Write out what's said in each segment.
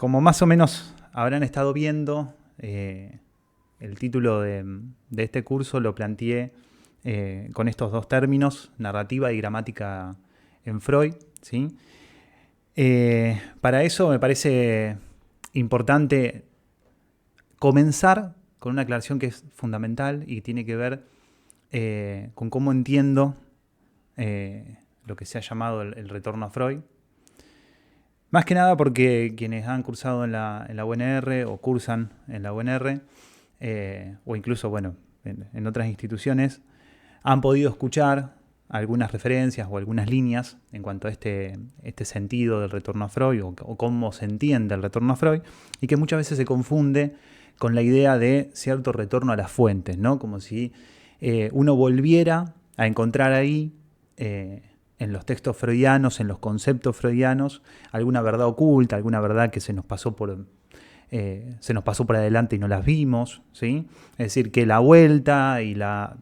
Como más o menos habrán estado viendo, el título de este curso lo planteé con estos dos términos, narrativa y gramática en Freud, ¿sí? Para eso me parece importante comenzar con una aclaración que es fundamental y tiene que ver con cómo entiendo lo que se ha llamado el retorno a Freud. Más que nada porque quienes han cursado en la UNR o cursan en la UNR, o incluso bueno, en otras instituciones, han podido escuchar algunas referencias o algunas líneas en cuanto a este sentido del retorno a Freud o cómo se entiende el retorno a Freud, y que muchas veces se confunde con la idea de cierto retorno a las fuentes, ¿no? Como si uno volviera a encontrar ahí, en los textos freudianos, en los conceptos freudianos, alguna verdad oculta, alguna verdad que se nos pasó por adelante y no las vimos, ¿sí? Es decir, que la vuelta y la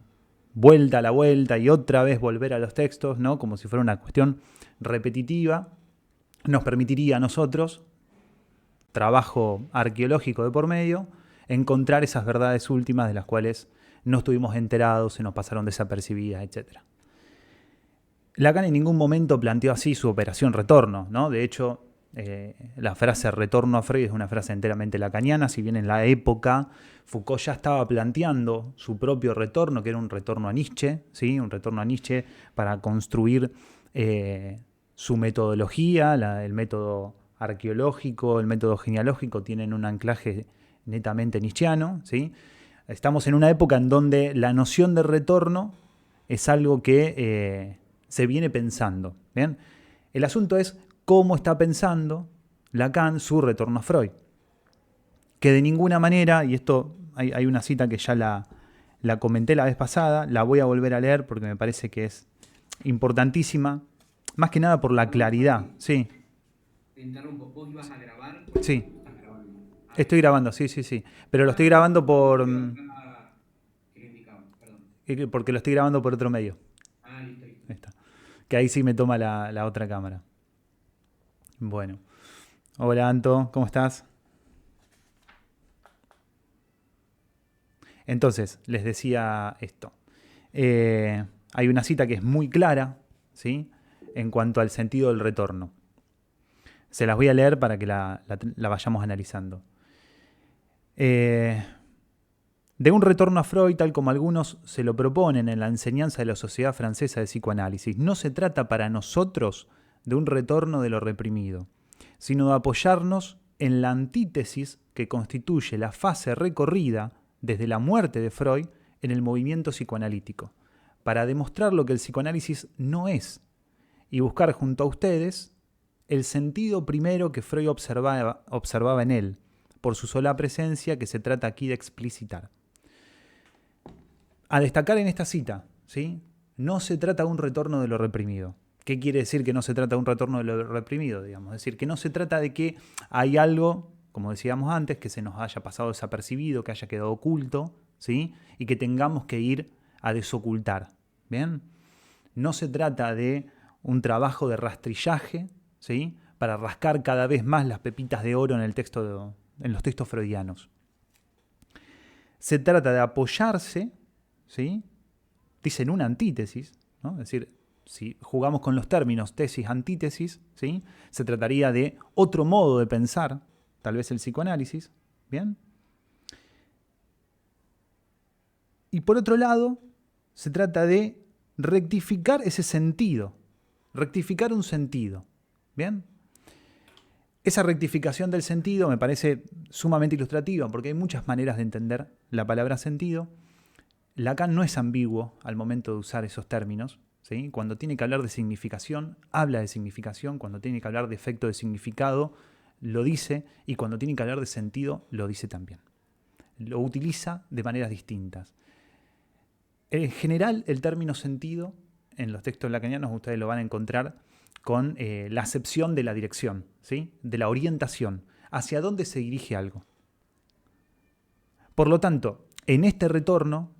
vuelta a la vuelta y otra vez volver a los textos, ¿no? Como si fuera una cuestión repetitiva, nos permitiría a nosotros, trabajo arqueológico de por medio, encontrar esas verdades últimas de las cuales no estuvimos enterados, se nos pasaron desapercibidas, etc. Lacan en ningún momento planteó así su operación retorno, ¿no? De hecho, la frase retorno a Freud es una frase enteramente lacaniana, si bien en la época Foucault ya estaba planteando su propio retorno, que era un retorno a Nietzsche, ¿sí? Un retorno a Nietzsche para construir su metodología, el método arqueológico, el método genealógico, tienen un anclaje netamente nietzscheano, ¿sí? Estamos en una época en donde la noción de retorno es algo que se viene pensando, ¿bien? El asunto es cómo está pensando Lacan su retorno a Freud. Que de ninguna manera, y esto hay una cita que ya la comenté la vez pasada, la voy a volver a leer porque me parece que es importantísima, más que nada por la claridad. Sí. Te interrumpo, ¿vos ibas a grabar? Sí. Estás grabando. Estoy grabando, sí. Pero lo estoy grabando por... Veo acá que lo indicaba, perdón. porque lo estoy grabando por otro medio. Listo. Ahí está. Que ahí sí me toma la otra cámara. Bueno. Hola Anto, ¿cómo estás? Entonces, les decía esto. Hay una cita que es muy clara, ¿sí? En cuanto al sentido del retorno. Se las voy a leer para que la vayamos analizando. De un retorno a Freud, tal como algunos se lo proponen en la enseñanza de la Sociedad Francesa de Psicoanálisis, no se trata para nosotros de un retorno de lo reprimido, sino de apoyarnos en la antítesis que constituye la fase recorrida desde la muerte de Freud en el movimiento psicoanalítico, para demostrar lo que el psicoanálisis no es y buscar junto a ustedes el sentido primero que Freud observaba en él, por su sola presencia que se trata aquí de explicitar. A destacar en esta cita, ¿sí? No se trata de un retorno de lo reprimido. ¿Qué quiere decir que no se trata de un retorno de lo reprimido? Digamos? Es decir, que no se trata de que hay algo, como decíamos antes, que se nos haya pasado desapercibido, que haya quedado oculto, ¿sí? Y que tengamos que ir a desocultar. ¿Bien? No se trata de un trabajo de rastrillaje, ¿sí? Para rascar cada vez más las pepitas de oro en los textos freudianos. Se trata de apoyarse, ¿sí? Dicen una antítesis, ¿no? Es decir, si jugamos con los términos tesis, antítesis, ¿sí? Se trataría de otro modo de pensar, tal vez el psicoanálisis, ¿bien? Y por otro lado, se trata de rectificar ese sentido, rectificar un sentido, ¿bien? Esa rectificación del sentido me parece sumamente ilustrativa porque hay muchas maneras de entender la palabra sentido. Lacan no es ambiguo al momento de usar esos términos, ¿sí? Cuando tiene que hablar de significación, habla de significación. Cuando tiene que hablar de efecto de significado, lo dice. Y cuando tiene que hablar de sentido, lo dice también. Lo utiliza de maneras distintas. En general, el término sentido, en los textos lacanianos ustedes lo van a encontrar con la acepción de la dirección, ¿sí? De la orientación, hacia dónde se dirige algo. Por lo tanto, en este retorno,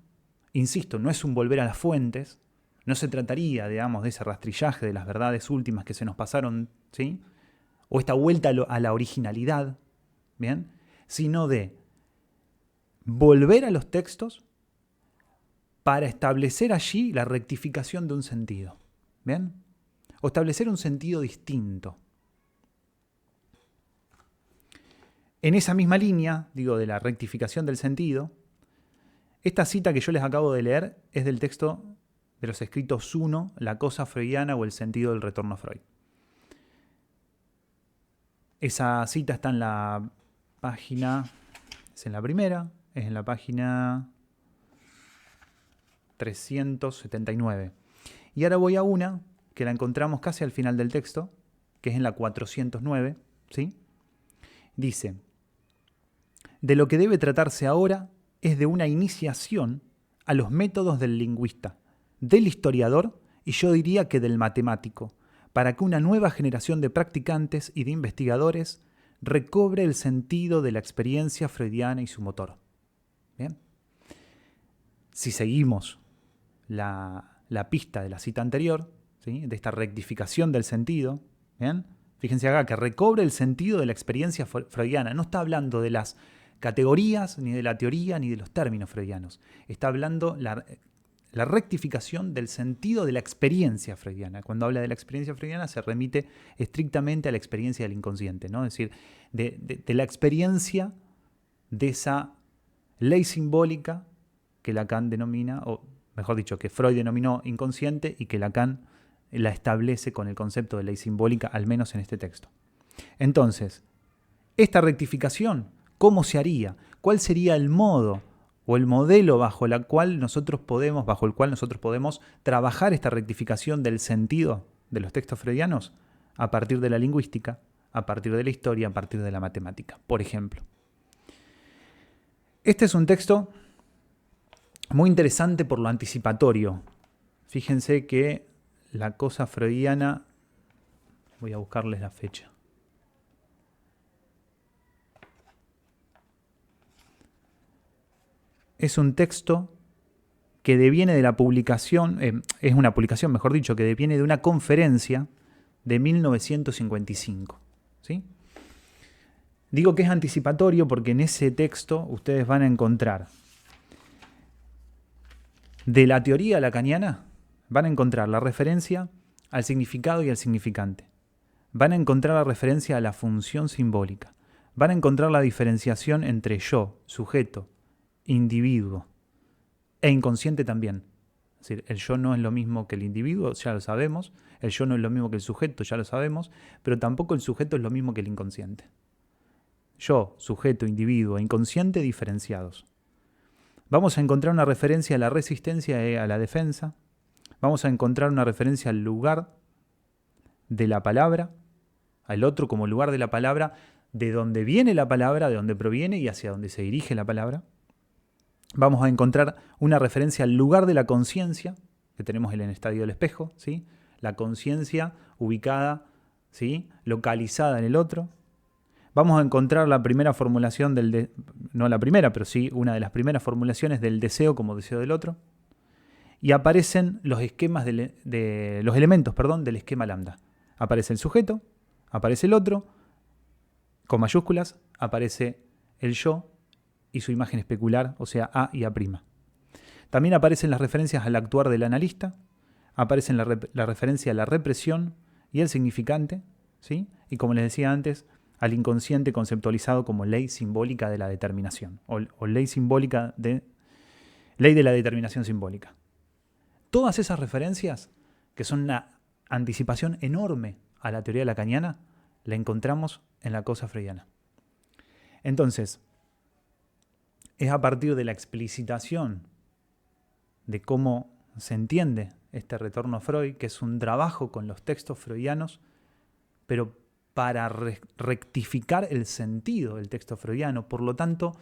insisto, no es un volver a las fuentes, no se trataría, digamos, de ese rastrillaje de las verdades últimas que se nos pasaron, ¿sí? O esta vuelta a la originalidad, ¿bien? Sino de volver a los textos para establecer allí la rectificación de un sentido, ¿bien? O establecer un sentido distinto. En esa misma línea, digo, de la rectificación del sentido, esta cita que yo les acabo de leer es del texto de los escritos 1, La cosa freudiana o el sentido del retorno a Freud. Esa cita está en la página, es en la primera, es en la página 379. Y ahora voy a una que la encontramos casi al final del texto, que es en la 409, ¿sí? Dice: de lo que debe tratarse ahora es de una iniciación a los métodos del lingüista, del historiador y yo diría que del matemático, para que una nueva generación de practicantes y de investigadores recobre el sentido de la experiencia freudiana y su motor. ¿Bien? Si seguimos la pista de la cita anterior, ¿sí?, de esta rectificación del sentido, ¿bien? Fíjense acá que recobre el sentido de la experiencia freudiana. No está hablando de las categorías, ni de la teoría, ni de los términos freudianos. Está hablando la rectificación del sentido de la experiencia freudiana. Cuando habla de la experiencia freudiana se remite estrictamente a la experiencia del inconsciente, ¿no? Es decir, de la experiencia de esa ley simbólica que Lacan denomina, o mejor dicho, que Freud denominó inconsciente y que Lacan la establece con el concepto de ley simbólica, al menos en este texto. Entonces, esta rectificación, ¿cómo se haría? ¿Cuál sería el modo o el modelo bajo el cual nosotros podemos trabajar esta rectificación del sentido de los textos freudianos? A partir de la lingüística, a partir de la historia, a partir de la matemática, por ejemplo. Este es un texto muy interesante por lo anticipatorio. Fíjense que la cosa freudiana, voy a buscarles la fecha. Es un texto que deviene de la publicación, es una publicación, mejor dicho, que deviene de una conferencia de 1955. ¿Sí? Digo que es anticipatorio porque en ese texto ustedes van a encontrar de la teoría lacaniana, van a encontrar la referencia al significado y al significante. Van a encontrar la referencia a la función simbólica. Van a encontrar la diferenciación entre yo, sujeto, individuo e inconsciente también. Es decir, el yo no es lo mismo que el individuo, ya lo sabemos. El yo no es lo mismo que el sujeto, ya lo sabemos. Pero tampoco el sujeto es lo mismo que el inconsciente. Yo, sujeto, individuo e inconsciente diferenciados. Vamos a encontrar una referencia a la resistencia y a la defensa. Vamos a encontrar una referencia al lugar de la palabra, al otro como lugar de la palabra, de dónde viene la palabra, de dónde proviene y hacia dónde se dirige la palabra. Vamos a encontrar una referencia al lugar de la conciencia, que tenemos en el estadio del espejo, ¿sí? La conciencia ubicada, ¿sí?, localizada en el otro. Vamos a encontrar la primera formulación no la primera, pero sí una de las primeras formulaciones del deseo como deseo del otro. Y aparecen los esquemas los elementos del esquema lambda. Aparece el sujeto, aparece el otro, con mayúsculas, aparece el yo y su imagen especular, o sea, A y A'. También aparecen las referencias al actuar del analista, aparecen la referencia a la represión y el significante, ¿sí? Y como les decía antes, al inconsciente conceptualizado como ley simbólica de la determinación, o ley de la determinación simbólica. Todas esas referencias, que son una anticipación enorme a la teoría lacaniana, la encontramos en la cosa freudiana. Entonces, es a partir de la explicitación de cómo se entiende este retorno a Freud, que es un trabajo con los textos freudianos, pero para rectificar el sentido del texto freudiano. Por lo tanto,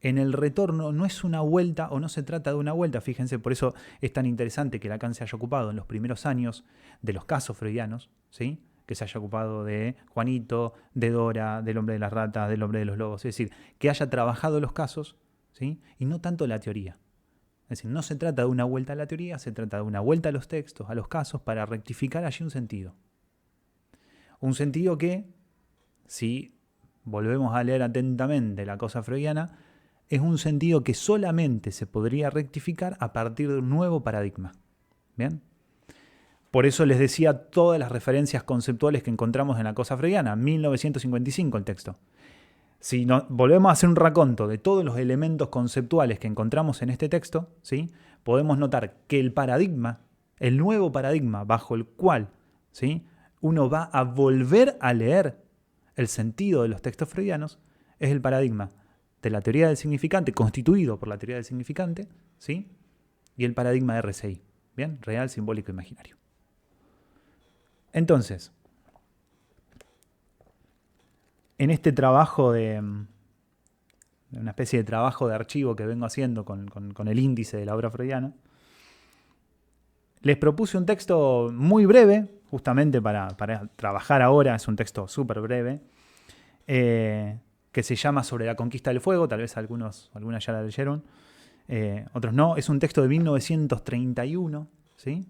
en el retorno no es una vuelta o no se trata de una vuelta. Fíjense, por eso es tan interesante que Lacan se haya ocupado en los primeros años de los casos freudianos, ¿sí?, que se haya ocupado de Juanito, de Dora, del hombre de las ratas, del hombre de los lobos. Es decir, que haya trabajado los casos, ¿sí?, y no tanto la teoría. Es decir, no se trata de una vuelta a la teoría, se trata de una vuelta a los textos, a los casos, para rectificar allí un sentido. Un sentido que, si volvemos a leer atentamente la cosa freudiana, es un sentido que solamente se podría rectificar a partir de un nuevo paradigma. ¿Bien? Por eso les decía todas las referencias conceptuales que encontramos en la cosa freudiana, 1955 el texto. Si volvemos a hacer un raconto de todos los elementos conceptuales que encontramos en este texto, ¿sí? Podemos notar que el paradigma, el nuevo paradigma bajo el cual, ¿sí?, uno va a volver a leer el sentido de los textos freudianos, es el paradigma de la teoría del significante, constituido por la teoría del significante, ¿sí?, y el paradigma de RSI, ¿bien? Real, simbólico, imaginario. Entonces, en este trabajo de una especie de trabajo de archivo que vengo haciendo con el índice de la obra freudiana, les propuse un texto muy breve, justamente para trabajar ahora, es un texto súper breve, que se llama Sobre la conquista del fuego, tal vez algunas ya la leyeron, otros no, es un texto de 1931, ¿sí?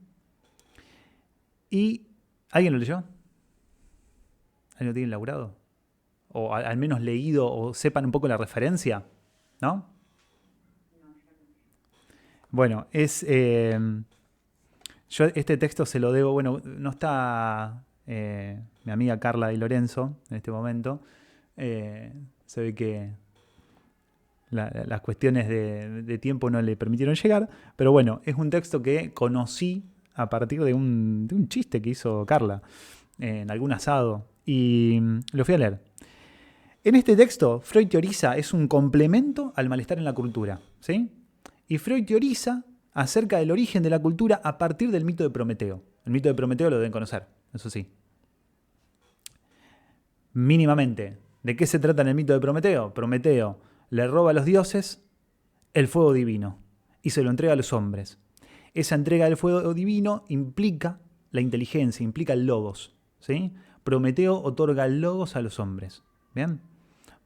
Y, ¿alguien lo leyó? ¿Alguien lo tiene elaborado? O al menos leído o sepan un poco la referencia, ¿no? Bueno, yo este texto se lo debo, bueno, no está mi amiga Carla Di Lorenzo en este momento. Se ve que las cuestiones de tiempo no le permitieron llegar, pero bueno, es un texto que conocí a partir de un chiste que hizo Carla en algún asado y lo fui a leer. En este texto, Freud teoriza, es un complemento al malestar en la cultura, ¿sí? Y Freud teoriza acerca del origen de la cultura a partir del mito de Prometeo. El mito de Prometeo lo deben conocer, eso sí. Mínimamente, ¿de qué se trata en el mito de Prometeo? Prometeo le roba a los dioses el fuego divino y se lo entrega a los hombres. Esa entrega del fuego divino implica la inteligencia, implica el logos, ¿sí? Prometeo otorga el logos a los hombres, ¿bien?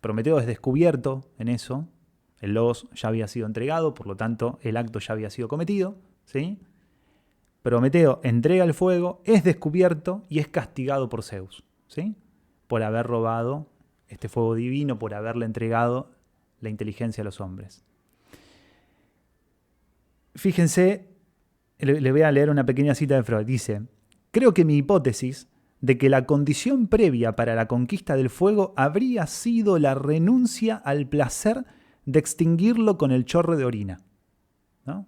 Prometeo es descubierto en eso, el logos ya había sido entregado, por lo tanto el acto ya había sido cometido, ¿sí? Prometeo entrega el fuego, es descubierto y es castigado por Zeus, ¿sí?, por haber robado este fuego divino, por haberle entregado la inteligencia a los hombres. Fíjense, le voy a leer una pequeña cita de Freud. Dice: creo que mi hipótesis de que la condición previa para la conquista del fuego habría sido la renuncia al placer de extinguirlo con el chorro de orina, ¿no?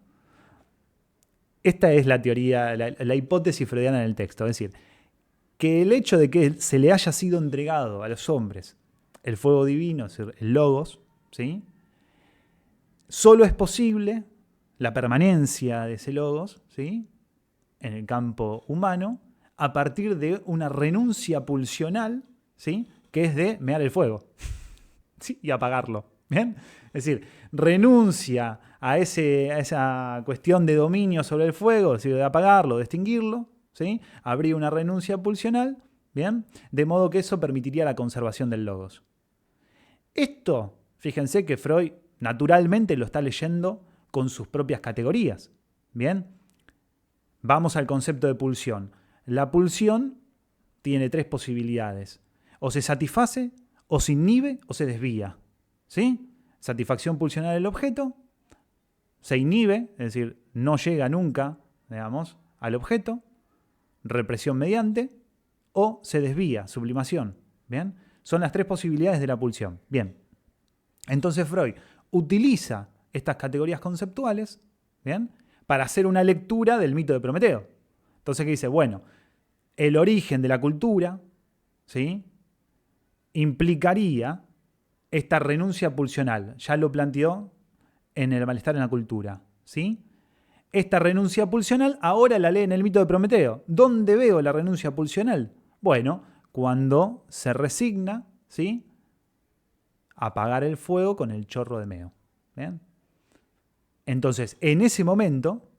Esta es la teoría, la hipótesis freudiana en el texto, es decir, que el hecho de que se le haya sido entregado a los hombres el fuego divino, es decir, el logos, ¿sí?, solo es posible la permanencia de ese logos, ¿sí?, en el campo humano, a partir de una renuncia pulsional, ¿sí?, que es de mear el fuego, ¿sí?, y apagarlo. ¿Bien? Es decir, renuncia a esa cuestión de dominio sobre el fuego, es decir, de apagarlo, de extinguirlo, ¿sí? Habría una renuncia pulsional, ¿bien? De modo que eso permitiría la conservación del logos. Esto, fíjense que Freud naturalmente lo está leyendo con sus propias categorías, ¿bien? Vamos al concepto de pulsión. La pulsión tiene tres posibilidades. O se satisface, o se inhibe, o se desvía, ¿sí? Satisfacción pulsional del objeto, se inhibe, es decir, no llega nunca, digamos, al objeto, represión mediante, o se desvía, sublimación, ¿bien? Son las tres posibilidades de la pulsión. Bien. Entonces Freud utiliza estas categorías conceptuales, ¿bien?, para hacer una lectura del mito de Prometeo. Entonces, ¿qué dice? Bueno, el origen de la cultura, ¿sí?, implicaría esta renuncia pulsional. Ya lo planteó en el malestar en la cultura, ¿sí? Esta renuncia pulsional ahora la lee en el mito de Prometeo. ¿Dónde veo la renuncia pulsional? Bueno, cuando se resigna, ¿sí?, a apagar el fuego con el chorro de meo. ¿Bien? Entonces, en ese momento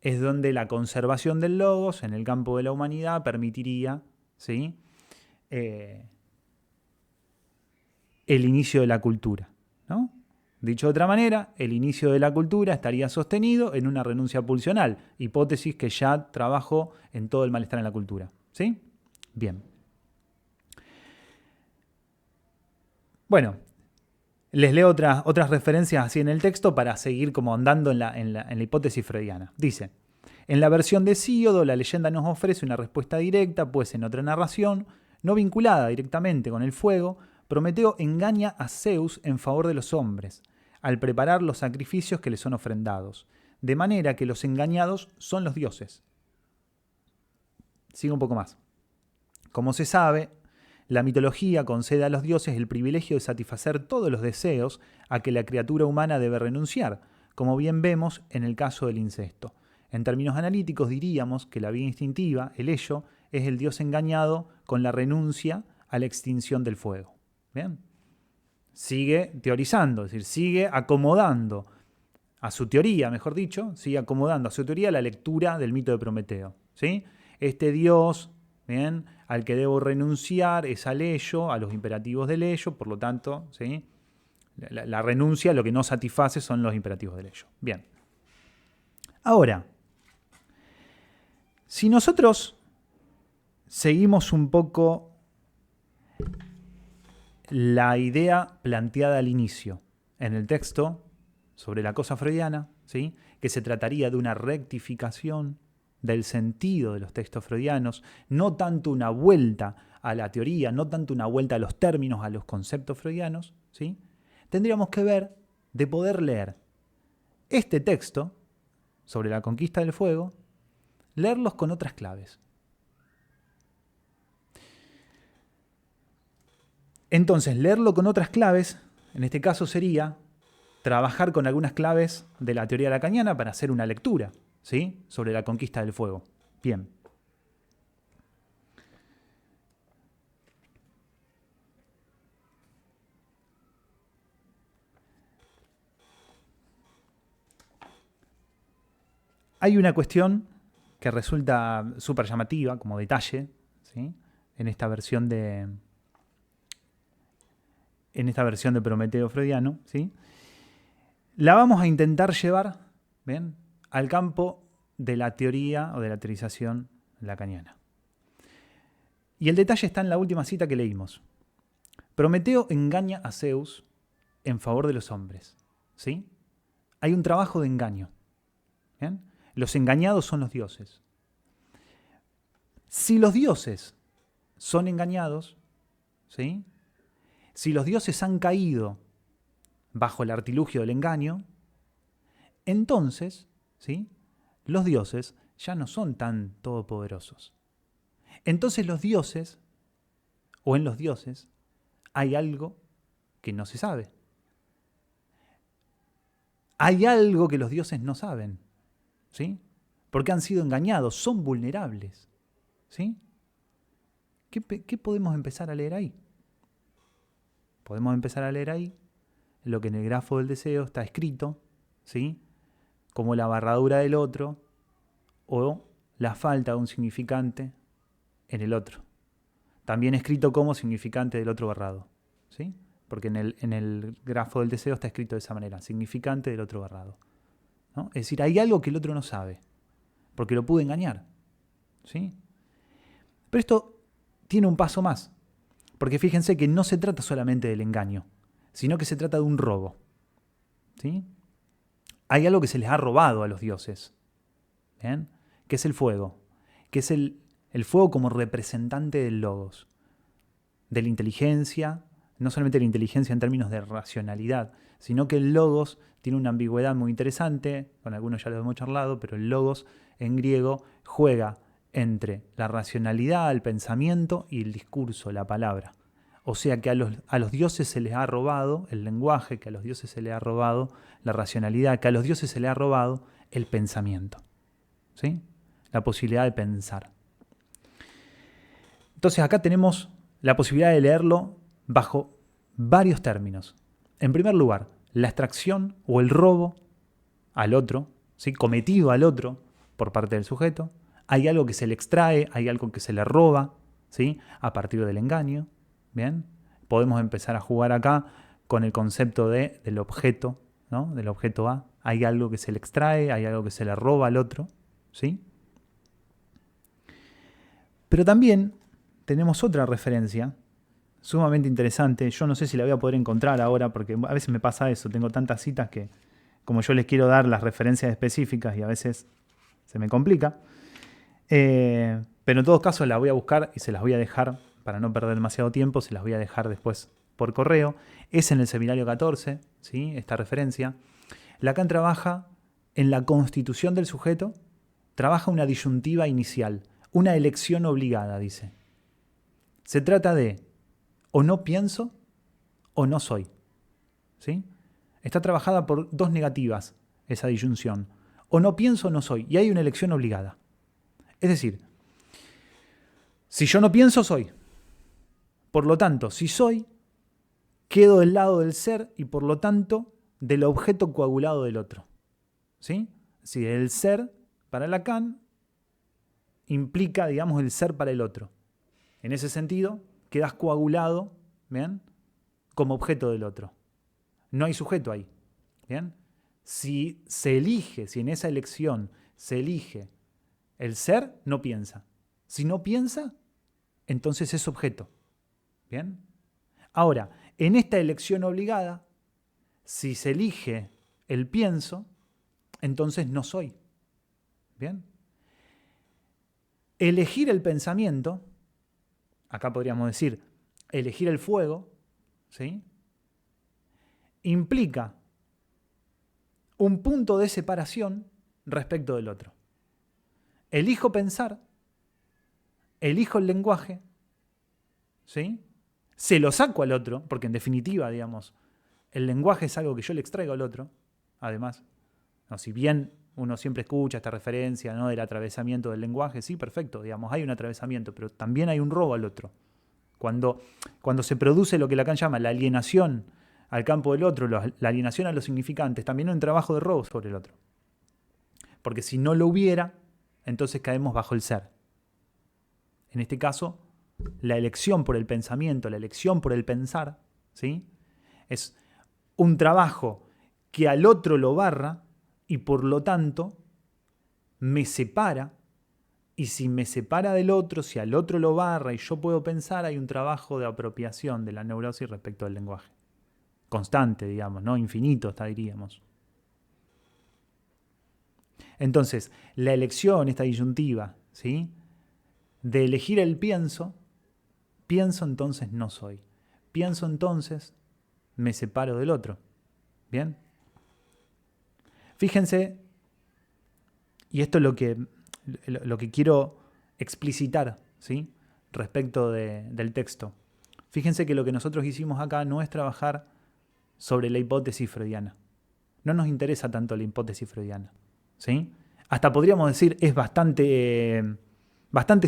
es donde la conservación del logos en el campo de la humanidad permitiría, ¿sí?, el inicio de la cultura, ¿no? Dicho de otra manera, el inicio de la cultura estaría sostenido en una renuncia pulsional, hipótesis que ya trabajó en todo el malestar en la cultura, ¿sí? Bien. Bueno, les leo otras referencias así en el texto para seguir como andando en la hipótesis freudiana. Dice, en la versión de Hesíodo, la leyenda nos ofrece una respuesta directa, pues en otra narración, no vinculada directamente con el fuego, Prometeo engaña a Zeus en favor de los hombres, al preparar los sacrificios que le son ofrendados, de manera que los engañados son los dioses. Sigo un poco más. Como se sabe, la mitología concede a los dioses el privilegio de satisfacer todos los deseos a que la criatura humana debe renunciar, como bien vemos en el caso del incesto. En términos analíticos diríamos que la vida instintiva, el ello, es el dios engañado con la renuncia a la extinción del fuego. ¿Bien? Sigue teorizando, es decir, sigue acomodando a su teoría, mejor dicho, sigue acomodando a su teoría la lectura del mito de Prometeo. ¿Sí? Este dios, ¿bien?, al que debo renunciar es al ello, a los imperativos del ello, por lo tanto, ¿sí?, la renuncia, lo que no satisface son los imperativos del ello. Bien. Ahora, si nosotros seguimos un poco la idea planteada al inicio en el texto sobre la cosa freudiana, ¿sí?, que se trataría de una rectificación del sentido de los textos freudianos, no tanto una vuelta a la teoría, no tanto una vuelta a los términos, a los conceptos freudianos, ¿sí?, tendríamos que ver de poder leer este texto sobre la conquista del fuego, leerlos con otras claves. Entonces, leerlo con otras claves, en este caso sería trabajar con algunas claves de la teoría lacaniana para hacer una lectura, ¿sí?, sobre la conquista del fuego. Bien. Hay una cuestión que resulta súper llamativa como detalle, ¿sí?, en esta versión de Prometeo freudiano, ¿sí? La vamos a intentar llevar, ¿bien?, al campo de la teoría o de la teorización lacaniana. Y el detalle está en la última cita que leímos. Prometeo engaña a Zeus en favor de los hombres, ¿sí? Hay un trabajo de engaño, ¿bien? Los engañados son los dioses. Si los dioses son engañados, ¿sí?, si los dioses han caído bajo el artilugio del engaño, entonces, ¿sí?, los dioses ya no son tan todopoderosos. Entonces los dioses, o en los dioses, hay algo que no se sabe. Hay algo que los dioses no saben, ¿sí?, porque han sido engañados, son vulnerables, ¿sí? ¿Qué podemos empezar a leer ahí? Podemos empezar a leer ahí lo que en el grafo del deseo está escrito, ¿sí?, como la barradura del otro o la falta de un significante en el otro. También escrito como significante del otro barrado, ¿sí?, porque en el grafo del deseo está escrito de esa manera, significante del otro barrado, ¿no? Es decir, hay algo que el otro no sabe, porque lo pudo engañar, ¿sí? Pero esto tiene un paso más, porque fíjense que no se trata solamente del engaño, sino que se trata de un robo, ¿sí? Hay algo que se les ha robado a los dioses, ¿bien?, que es el fuego, que es el fuego como representante del logos, de la inteligencia, no solamente la inteligencia en términos de racionalidad, sino que el logos tiene una ambigüedad muy interesante, con algunos ya lo hemos charlado, pero el logos en griego juega entre la racionalidad, el pensamiento y el discurso, la palabra. O sea que a los dioses se les ha robado el lenguaje, que a los dioses se les ha robado la racionalidad, que a los dioses se les ha robado el pensamiento, ¿sí?, la posibilidad de pensar. Entonces acá tenemos la posibilidad de leerlo bajo varios términos. En primer lugar, la extracción o el robo al otro, ¿sí?, cometido al otro por parte del sujeto. Hay algo que se le extrae, hay algo que se le roba, ¿sí?, a partir del engaño. Bien, podemos empezar a jugar acá con el concepto del objeto, ¿no?, del objeto A. Hay algo que se le extrae, hay algo que se le roba al otro, ¿sí? Pero también tenemos otra referencia, sumamente interesante. Yo no sé si la voy a poder encontrar ahora, porque a veces me pasa eso. Tengo tantas citas que, como yo les quiero dar las referencias específicas y a veces se me complica. Pero en todo caso la voy a buscar y se las voy a dejar, para no perder demasiado tiempo, se las voy a dejar después por correo. Es en el seminario 14, ¿sí? Esta referencia. Lacan trabaja en la constitución del sujeto, trabaja una disyuntiva inicial, una elección obligada, dice. Se trata de o no pienso o no soy. ¿Sí? Está trabajada por dos negativas, esa disyunción. O no pienso o no soy. Y hay una elección obligada. Es decir, si yo no pienso, soy. Por lo tanto, si soy, quedo del lado del ser y por lo tanto del objeto coagulado del otro. ¿Sí? Si el ser para Lacan implica, digamos, el ser para el otro. En ese sentido, quedas coagulado, ¿bien?, como objeto del otro. No hay sujeto ahí. ¿Bien? Si se elige, si en esa elección se elige el ser, no piensa. Si no piensa, entonces es objeto. ¿Bien? Ahora, en esta elección obligada, si se elige el pienso, entonces no soy. ¿Bien? Elegir el pensamiento, acá podríamos decir, elegir el fuego, ¿sí?, implica un punto de separación respecto del otro. Elijo pensar, elijo el lenguaje, ¿sí?, se lo saco al otro, porque en definitiva, digamos, el lenguaje es algo que yo le extraigo al otro, además. No, si bien uno siempre escucha esta referencia, ¿no?, del atravesamiento del lenguaje, sí, perfecto, digamos, hay un atravesamiento, pero también hay un robo al otro. Cuando se produce lo que Lacan llama la alienación al campo del otro, la alienación a los significantes, también hay un trabajo de robo sobre el otro. Porque si no lo hubiera, entonces caemos bajo el ser. En este caso, la elección por el pensamiento, la elección por el pensar, ¿sí?, es un trabajo que al otro lo barra y por lo tanto me separa. Y si me separa del otro, si al otro lo barra y yo puedo pensar, hay un trabajo de apropiación de la neurosis respecto al lenguaje. Constante, digamos, ¿no? Infinito, hasta diríamos. Entonces, la elección, esta disyuntiva, ¿sí?, de elegir el pienso, pienso entonces no soy. Pienso entonces me separo del otro. ¿Bien? Fíjense, y esto es lo que quiero explicitar, ¿sí?, respecto del texto. Fíjense que lo que nosotros hicimos acá no es trabajar sobre la hipótesis freudiana. No nos interesa tanto la hipótesis freudiana, ¿sí? Hasta podríamos decir es bastante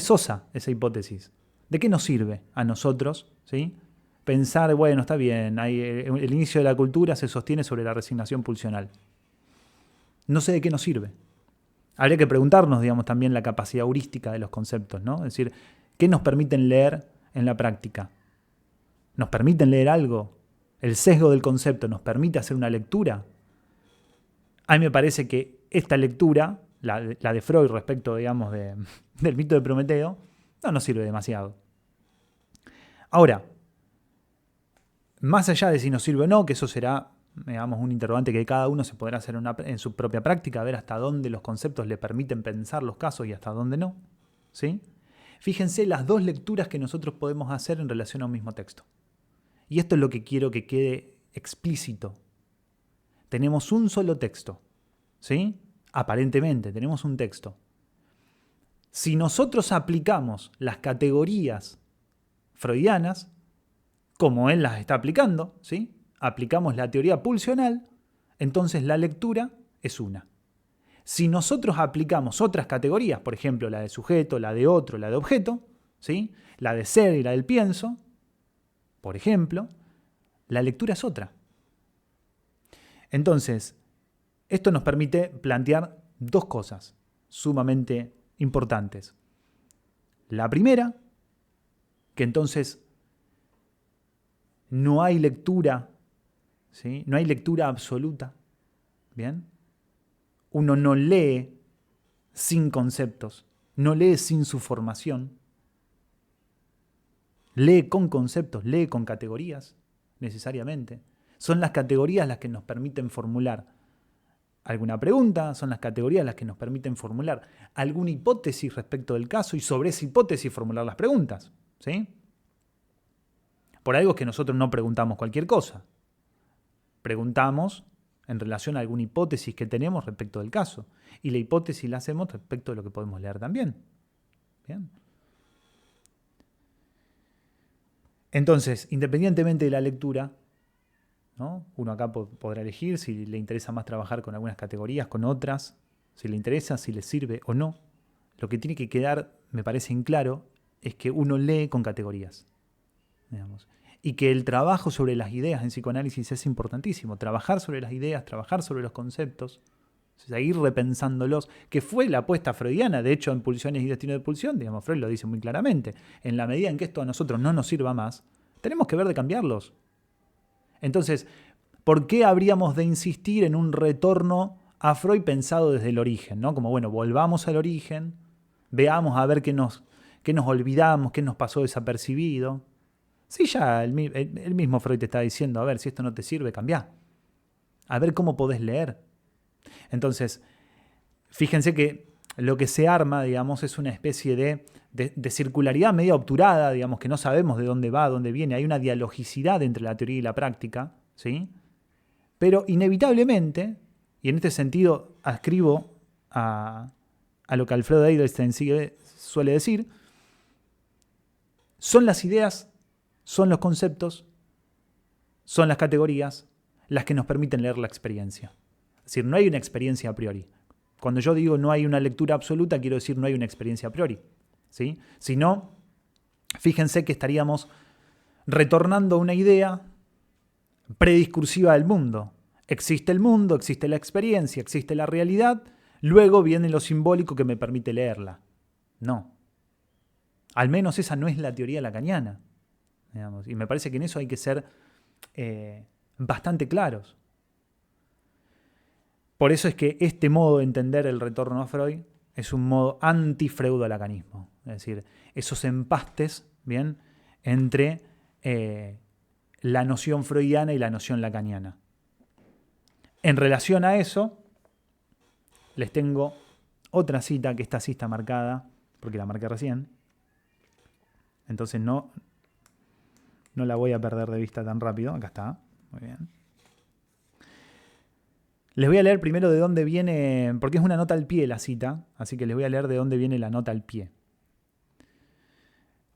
sosa esa hipótesis. ¿De qué nos sirve a nosotros, ¿sí?, pensar, bueno, está bien, el inicio de la cultura se sostiene sobre la resignación pulsional? No sé de qué nos sirve. Habría que preguntarnos, digamos, también la capacidad heurística de los conceptos, ¿no? Es decir, ¿qué nos permiten leer en la práctica? ¿Nos permiten leer algo? ¿El sesgo del concepto nos permite hacer una lectura? A mí me parece que esta lectura, la de Freud respecto, digamos, del mito de Prometeo, no nos sirve demasiado. Ahora, más allá de si nos sirve o no, que eso será, digamos, un interrogante que cada uno se podrá hacer en su propia práctica, a ver hasta dónde los conceptos le permiten pensar los casos y hasta dónde no, ¿sí? Fíjense las dos lecturas que nosotros podemos hacer en relación a un mismo texto. Y esto es lo que quiero que quede explícito. Tenemos un solo texto, ¿sí? Aparentemente, tenemos un texto. Si nosotros aplicamos las categorías freudianas, como él las está aplicando, ¿sí?, aplicamos la teoría pulsional, entonces la lectura es una. Si nosotros aplicamos otras categorías, por ejemplo, la de sujeto, la de otro, la de objeto, ¿sí?, la de ser y la del pienso, por ejemplo, la lectura es otra. Entonces, esto nos permite plantear dos cosas sumamente importantes. La primera, que entonces no hay lectura, ¿sí?, no hay lectura absoluta. ¿Bien? Uno no lee sin conceptos, no lee sin su formación. lee con conceptos, lee con categorías, necesariamente. Son las categorías las que nos permiten formular alguna pregunta, son las categorías las que nos permiten formular alguna hipótesis respecto del caso y sobre esa hipótesis formular las preguntas, ¿sí? Por algo es que nosotros no preguntamos cualquier cosa. Preguntamos en relación a alguna hipótesis que tenemos respecto del caso. Y la hipótesis la hacemos respecto de lo que podemos leer también. Bien. Entonces, independientemente de la lectura, ¿no? Uno acá podrá elegir si le interesa más trabajar con algunas categorías, con otras, si le interesa, si le sirve o no. Lo que tiene que quedar, me parece en claro, es que uno lee con categorías, digamos. Y que el trabajo sobre las ideas en psicoanálisis es importantísimo. Trabajar sobre las ideas, trabajar sobre los conceptos, seguir repensándolos, que fue la apuesta freudiana. De hecho, en Pulsiones y Destino de Pulsión, digamos, Freud lo dice muy claramente. En la medida en que esto a nosotros no nos sirva más, tenemos que ver de cambiarlos. Entonces, ¿por qué habríamos de insistir en un retorno a Freud pensado desde el origen, ¿no? Como, bueno, volvamos al origen, veamos a ver qué nos olvidamos, qué nos pasó desapercibido. Sí, ya el mismo Freud te está diciendo, a ver, si esto no te sirve, cambiá. A ver cómo podés leer. Entonces, fíjense que lo que se arma, digamos, es una especie de circularidad media obturada, digamos, que no sabemos de dónde va, dónde viene. Hay una dialogicidad entre la teoría y la práctica, ¿sí? Pero inevitablemente, y en este sentido ascribo a lo que Alfredo Edelstein suele decir, son las ideas, son los conceptos, son las categorías las que nos permiten leer la experiencia. Es decir, no hay una experiencia a priori. Cuando yo digo no hay una lectura absoluta, quiero decir no hay una experiencia a priori, ¿sí? Si no, fíjense que estaríamos retornando a una idea prediscursiva del mundo. Existe el mundo, existe la experiencia, existe la realidad, luego viene lo simbólico que me permite leerla. No. Al menos esa no es la teoría lacaniana, digamos, y me parece que en eso hay que ser bastante claros. Por eso es que este modo de entender el retorno a Freud es un modo anti-freudo-lacanismo. Es decir, esos empastes, ¿bien?, entre la noción freudiana y la noción lacaniana. En relación a eso, les tengo otra cita, que esta sí está marcada, porque la marqué recién. Entonces no la voy a perder de vista tan rápido. Acá está. Muy bien. Les voy a leer primero de dónde viene, porque es una nota al pie la cita, así que les voy a leer de dónde viene la nota al pie.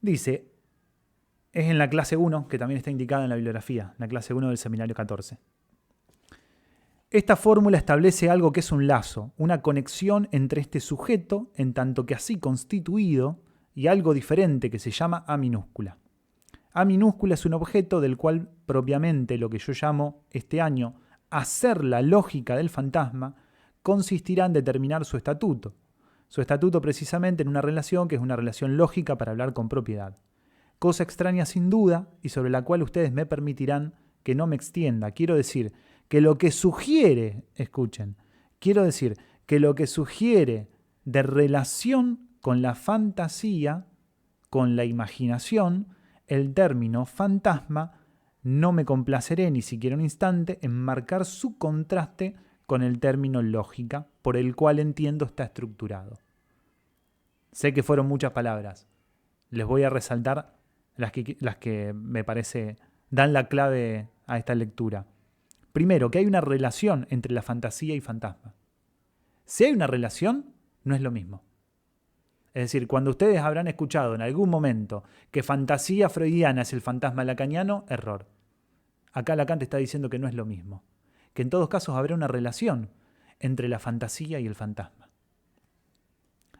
Dice, es en la clase 1, que también está indicada en la bibliografía, la clase 1 del seminario 14. Esta fórmula establece algo que es un lazo, una conexión entre este sujeto, en tanto que así constituido, y algo diferente que se llama A minúscula. A minúscula es un objeto del cual propiamente lo que yo llamo este año hacer la lógica del fantasma consistirá en determinar su estatuto. Su estatuto precisamente en una relación que es una relación lógica para hablar con propiedad. Cosa extraña sin duda y sobre la cual ustedes me permitirán que no me extienda. Quiero decir que lo que sugiere, escuchen, quiero decir que lo que sugiere de relación con la fantasía, con la imaginación, el término fantasma, no me complaceré ni siquiera un instante en marcar su contraste con el término lógica, por el cual entiendo está estructurado. Sé que fueron muchas palabras. Les voy a resaltar las que me parece dan la clave a esta lectura. Primero, que hay una relación entre la fantasía y fantasma. Si hay una relación, no es lo mismo. Es decir, cuando ustedes habrán escuchado en algún momento que fantasía freudiana es el fantasma lacaniano, error. Acá Lacan te está diciendo que no es lo mismo. Que en todos casos habrá una relación entre la fantasía y el fantasma.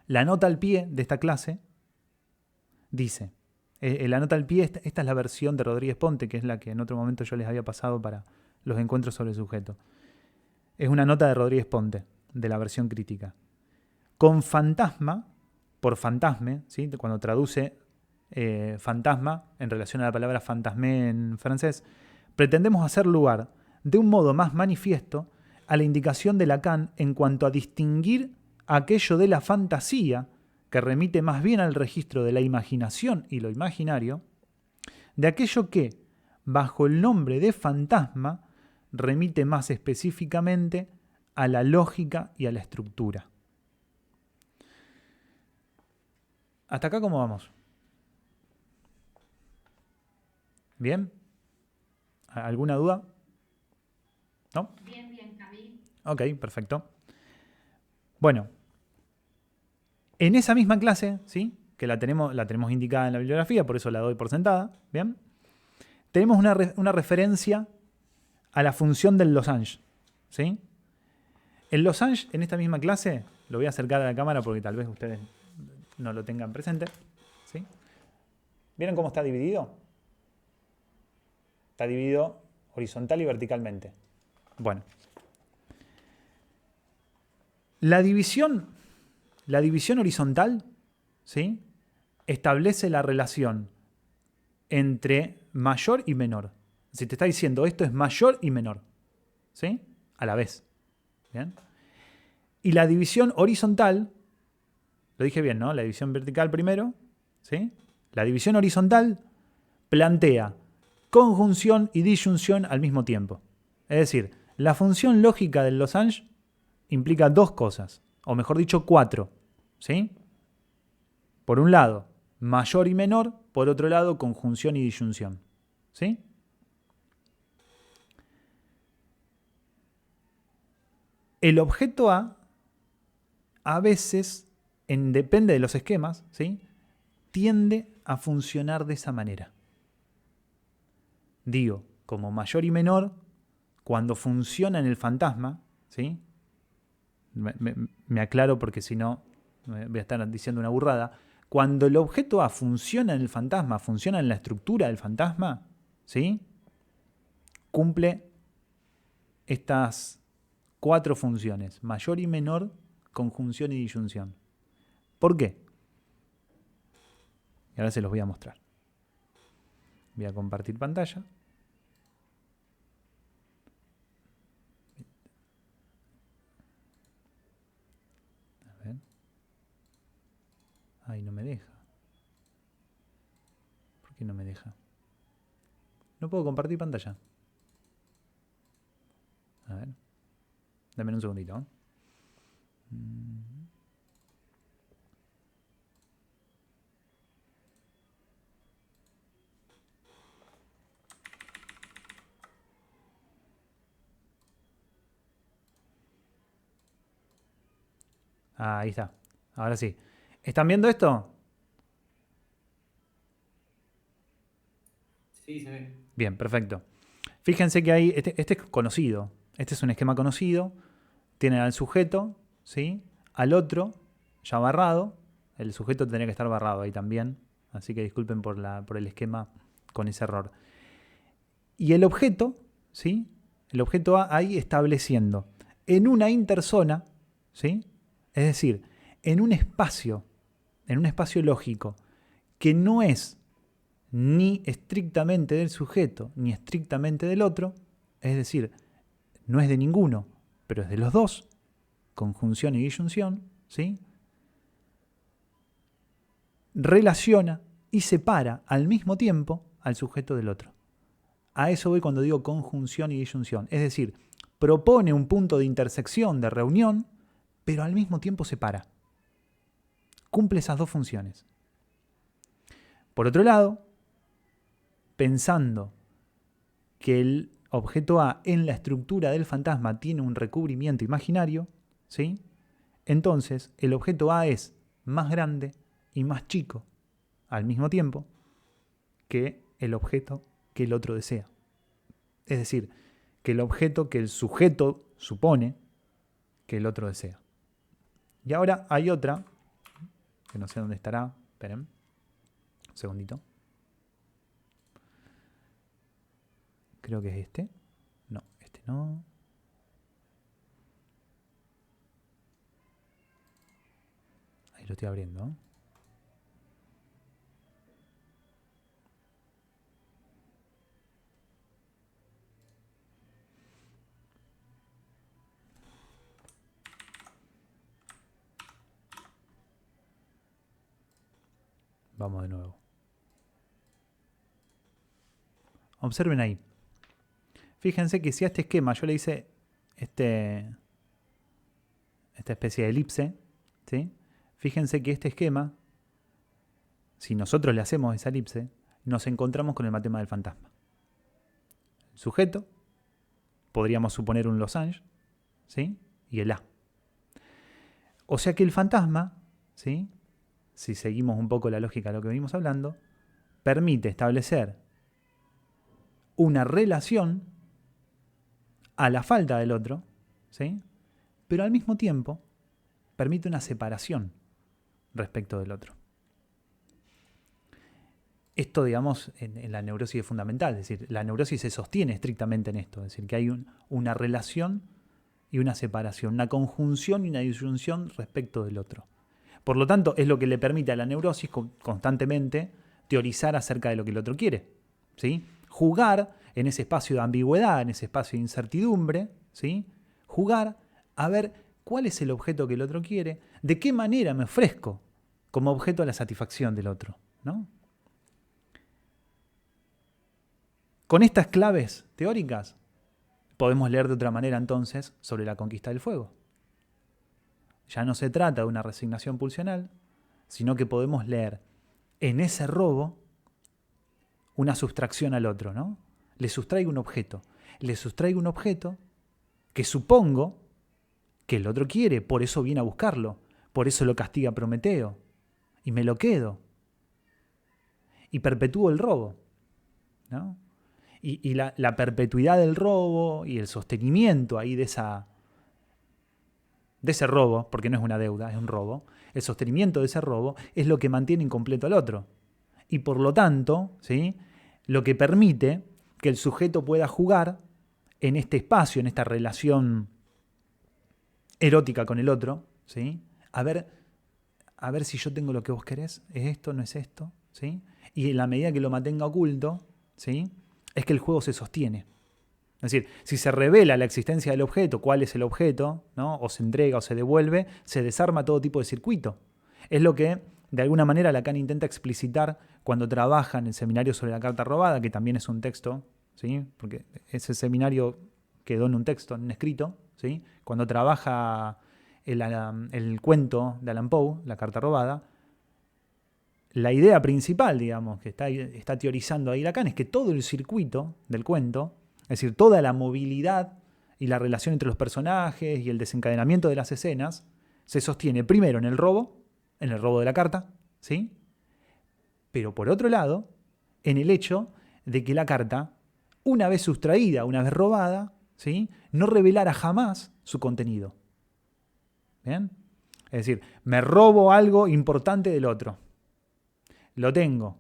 La nota al pie de esta clase dice, la nota al pie, esta es la versión de Rodríguez Ponte, que es la que en otro momento yo les había pasado para los encuentros sobre el sujeto. Es una nota de Rodríguez Ponte, de la versión crítica. Con fantasma, por fantasme, ¿sí?, cuando traduce fantasma en relación a la palabra fantasmé en francés, pretendemos hacer lugar de un modo más manifiesto a la indicación de Lacan en cuanto a distinguir aquello de la fantasía, que remite más bien al registro de la imaginación y lo imaginario, de aquello que, bajo el nombre de fantasma, remite más específicamente a la lógica y a la estructura. ¿Hasta acá cómo vamos? ¿Bien? ¿Alguna duda? ¿No? Bien, Camil. Ok, perfecto. Bueno, en esa misma clase, ¿sí? Que la tenemos indicada en la bibliografía, por eso la doy por sentada, ¿bien? Tenemos una referencia a la función del losange, ¿sí? El losange, en esta misma clase, lo voy a acercar a la cámara porque tal vez ustedes no lo tengan presente, ¿sí? ¿Vieron cómo está dividido? Está dividido horizontal y verticalmente. Bueno. La división horizontal, ¿sí? Establece la relación entre mayor y menor. Si te está diciendo esto es mayor y menor, ¿sí? A la vez. ¿Bien? Y la división horizontal, lo dije bien, ¿no? La división vertical primero, ¿sí? La división horizontal plantea conjunción y disyunción al mismo tiempo. Es decir, la función lógica del losange implica dos cosas, o mejor dicho, cuatro, ¿sí? Por un lado, mayor y menor, por otro lado, conjunción y disyunción, ¿sí? El objeto a veces, depende de los esquemas, ¿sí? Tiende a funcionar de esa manera. Digo, como mayor y menor, cuando funciona en el fantasma, ¿sí? Me aclaro porque si no voy a estar diciendo una burrada. Cuando el objeto A funciona en el fantasma, funciona en la estructura del fantasma, ¿sí? Cumple estas cuatro funciones: mayor y menor, conjunción y disyunción. ¿Por qué? Y ahora se los voy a mostrar. Voy a compartir pantalla. A ver. Ay, no me deja. ¿Por qué no me deja? No puedo compartir pantalla. A ver. Dame un segundito. Ahí está. Ahora sí. ¿Están viendo esto? Sí, se ve. Bien, perfecto. Fíjense que hay, este es conocido. Este es un esquema conocido. Tienen al sujeto, ¿sí? Al otro, ya barrado. El sujeto tendría que estar barrado ahí también. Así que disculpen por el esquema con ese error. Y el objeto, ¿sí? El objeto A ahí estableciendo en una interzona, ¿sí? Es decir, en un espacio lógico que no es ni estrictamente del sujeto ni estrictamente del otro, es decir, no es de ninguno, pero es de los dos, conjunción y disyunción, ¿sí? Relaciona y separa al mismo tiempo al sujeto del otro. A eso voy cuando digo conjunción y disyunción. Es decir, propone un punto de intersección, de reunión, pero al mismo tiempo separa. Cumple esas dos funciones. Por otro lado, pensando que el objeto A en la estructura del fantasma tiene un recubrimiento imaginario, ¿sí? Entonces el objeto A es más grande y más chico al mismo tiempo que el objeto que el otro desea. Es decir, que el objeto que el sujeto supone que el otro desea. Y ahora hay otra, que no sé dónde estará, esperen, un segundito. Creo que es este. No, este no. Ahí lo estoy abriendo. Vamos de nuevo. Observen ahí. Fíjense que si a este esquema yo le hice esta especie de elipse, ¿sí? Fíjense que este esquema, si nosotros le hacemos esa elipse, nos encontramos con el matema del fantasma. El sujeto, podríamos suponer un losange, ¿sí? Y el A. O sea que el fantasma, ¿sí? Si seguimos un poco la lógica de lo que venimos hablando, permite establecer una relación a la falta del otro, ¿sí? Pero al mismo tiempo permite una separación respecto del otro. Esto, digamos, en la neurosis es fundamental, es decir, la neurosis se sostiene estrictamente en esto, es decir, que hay una relación y una separación, una conjunción y una disyunción respecto del otro. Por lo tanto, es lo que le permite a la neurosis constantemente teorizar acerca de lo que el otro quiere, ¿sí? Jugar en ese espacio de ambigüedad, en ese espacio de incertidumbre, ¿sí? Jugar a ver cuál es el objeto que el otro quiere, de qué manera me ofrezco como objeto a la satisfacción del otro, ¿no? Con estas claves teóricas podemos leer de otra manera entonces sobre la conquista del fuego. Ya no se trata de una resignación pulsional, sino que podemos leer en ese robo una sustracción al otro, ¿no? Le sustraigo un objeto. Le sustraigo un objeto que supongo que el otro quiere, por eso viene a buscarlo, por eso lo castiga Prometeo, y me lo quedo. Y perpetúo el robo, ¿no? Y la perpetuidad del robo y el sostenimiento ahí de ese robo, porque no es una deuda, es un robo, el sostenimiento de ese robo es lo que mantiene incompleto al otro. Y por lo tanto, ¿sí? Lo que permite que el sujeto pueda jugar en este espacio, en esta relación erótica con el otro, ¿sí? A ver si yo tengo lo que vos querés, ¿es esto, no es esto? ¿Sí? Y en la medida que lo mantenga oculto, ¿sí? Es que el juego se sostiene. Es decir, si se revela la existencia del objeto, cuál es el objeto, ¿no? O se entrega o se devuelve, se desarma todo tipo de circuito. Es lo que, de alguna manera, Lacan intenta explicitar cuando trabaja en el seminario sobre la carta robada, que también es un texto, ¿sí? Porque ese seminario quedó en un texto, en un escrito, ¿sí? Cuando trabaja el cuento de Allan Poe, La carta robada, la idea principal, digamos, que está teorizando ahí Lacan es que todo el circuito del cuento, es decir, toda la movilidad y la relación entre los personajes y el desencadenamiento de las escenas, se sostiene primero en el robo de la carta, ¿sí? Pero por otro lado, en el hecho de que la carta, una vez sustraída, una vez robada, ¿sí? No revelara jamás su contenido. ¿Bien? Es decir, me robo algo importante del otro. Lo tengo.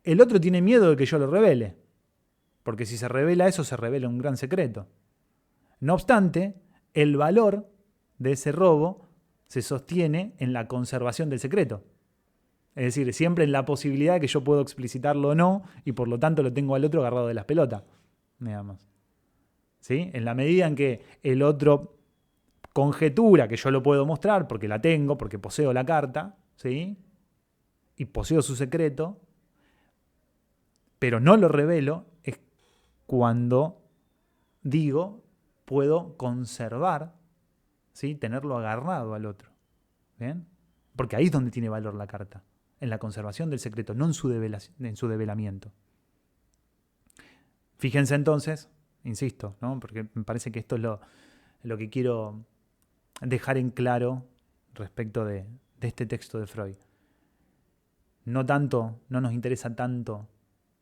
El otro tiene miedo de que yo lo revele, porque si se revela eso, se revela un gran secreto. No obstante, el valor de ese robo se sostiene en la conservación del secreto. Es decir, siempre en la posibilidad de que yo puedo explicitarlo o no, y por lo tanto lo tengo al otro agarrado de las pelotas, digamos. ¿Sí? En la medida en que el otro conjetura que yo lo puedo mostrar, porque la tengo, porque poseo la carta, ¿sí? Y poseo su secreto, pero no lo revelo, es cuando digo, puedo conservar, ¿sí? Tenerlo agarrado al otro. ¿Bien? Porque ahí es donde tiene valor la carta, en la conservación del secreto, no en su develamiento. Fíjense entonces, insisto, ¿no? Porque me parece que esto es lo que quiero dejar en claro respecto de este texto de Freud. No nos interesa tanto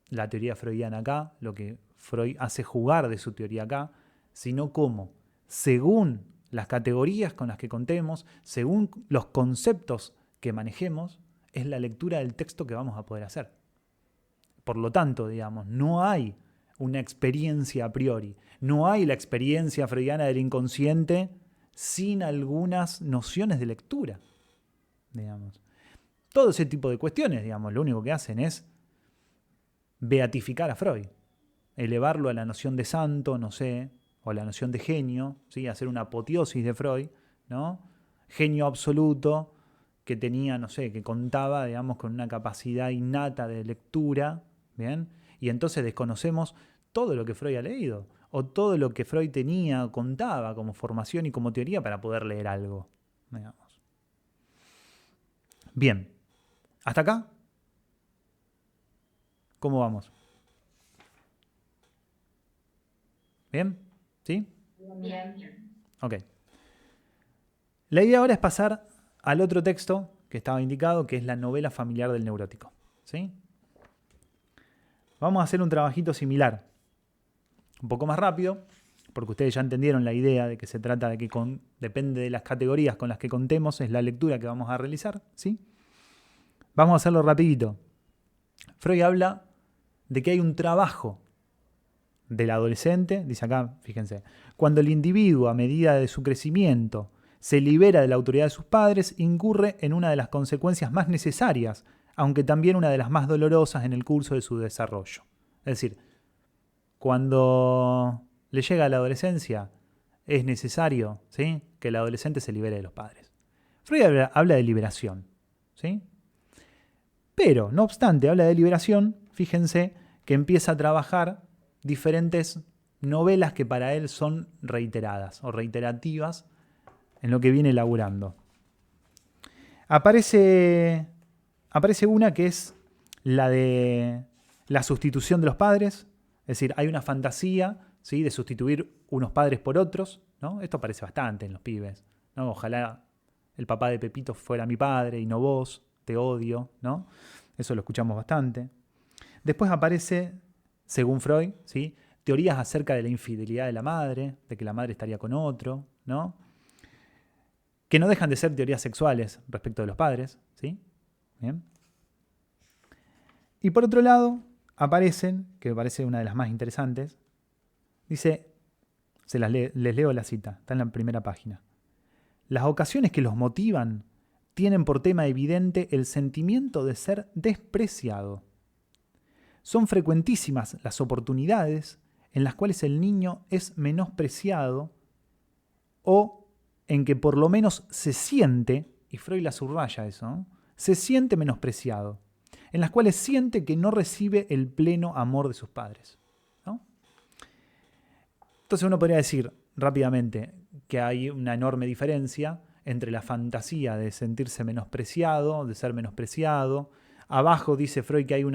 la teoría freudiana acá, lo que Freud hace jugar de su teoría acá, sino cómo, según las categorías con las que contemos, según los conceptos que manejemos, es la lectura del texto que vamos a poder hacer. Por lo tanto, digamos, no hay una experiencia a priori, no hay la experiencia freudiana del inconsciente sin algunas nociones de lectura, digamos. Todo ese tipo de cuestiones, digamos, lo único que hacen es beatificar a Freud, elevarlo a la noción de santo, no sé, o a la noción de genio, ¿sí? Hacer una apoteosis de Freud, ¿no? Genio absoluto que tenía, no sé, que contaba, digamos, con una capacidad innata de lectura, ¿bien? Y entonces desconocemos todo lo que Freud ha leído, o todo lo que Freud tenía, contaba como formación y como teoría para poder leer algo, digamos. Bien, ¿hasta acá? ¿Cómo vamos? ¿Bien? ¿Sí? Bien. Ok. La idea ahora es pasar al otro texto que estaba indicado, que es la novela familiar del neurótico. ¿Sí? Vamos a hacer un trabajito similar, un poco más rápido, porque ustedes ya entendieron la idea de que se trata de que depende de las categorías con las que contemos, es la lectura que vamos a realizar. ¿Sí? Vamos a hacerlo rapidito. Freud habla de que hay un trabajo del adolescente, dice acá, fíjense, cuando el individuo a medida de su crecimiento se libera de la autoridad de sus padres, incurre en una de las consecuencias más necesarias, aunque también una de las más dolorosas en el curso de su desarrollo. Es decir, cuando le llega a la adolescencia, es necesario, ¿sí?, que el adolescente se libere de los padres. Freud habla de liberación, ¿sí? Pero, no obstante, habla de liberación, fíjense que empieza a trabajar diferentes novelas que para él son reiteradas o reiterativas en lo que viene elaborando. Aparece una que es la de la sustitución de los padres, es decir, hay una fantasía, ¿sí?, de sustituir unos padres por otros, ¿no? Esto aparece bastante en los pibes, ¿no? Ojalá el papá de Pepito fuera mi padre y no vos, te odio, ¿no? Eso lo escuchamos bastante. Después aparece, según Freud, ¿sí?, teorías acerca de la infidelidad de la madre, de que la madre estaría con otro, ¿no?, que no dejan de ser teorías sexuales respecto de los padres, ¿sí? Bien. Y por otro lado, aparecen, que me parece una de las más interesantes, dice, les leo la cita, está en la primera página. Las ocasiones que los motivan tienen por tema evidente el sentimiento de ser despreciado. Son frecuentísimas las oportunidades en las cuales el niño es menospreciado o en que por lo menos se siente, y Freud la subraya eso, ¿no?, se siente menospreciado, en las cuales siente que no recibe el pleno amor de sus padres, ¿no? Entonces uno podría decir rápidamente que hay una enorme diferencia entre la fantasía de sentirse menospreciado, de ser menospreciado. Abajo dice Freud que hay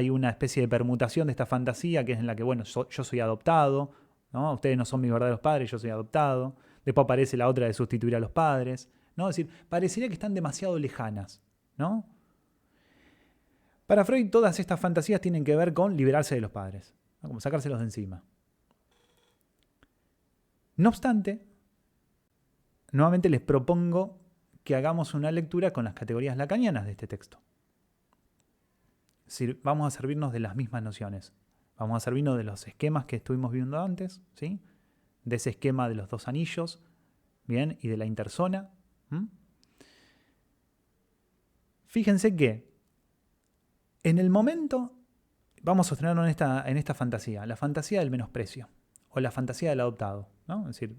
una especie de permutación de esta fantasía, que es en la que, bueno, yo soy adoptado, ¿no? Ustedes no son mis verdaderos padres, yo soy adoptado. Después aparece la otra de sustituir a los padres, ¿no? Es decir, parecería que están demasiado lejanas, ¿no? Para Freud todas estas fantasías tienen que ver con liberarse de los padres, ¿no?, como sacárselos de encima. No obstante, nuevamente les propongo que hagamos una lectura con las categorías lacanianas de este texto. Es decir, vamos a servirnos de las mismas nociones. Vamos a servirnos de los esquemas que estuvimos viendo antes, ¿sí?, de ese esquema de los dos anillos, ¿bien?, y de la interzona. Fíjense que en el momento, vamos a sostenerlo en esta fantasía, la fantasía del menosprecio, o la fantasía del adoptado, ¿no? Es decir,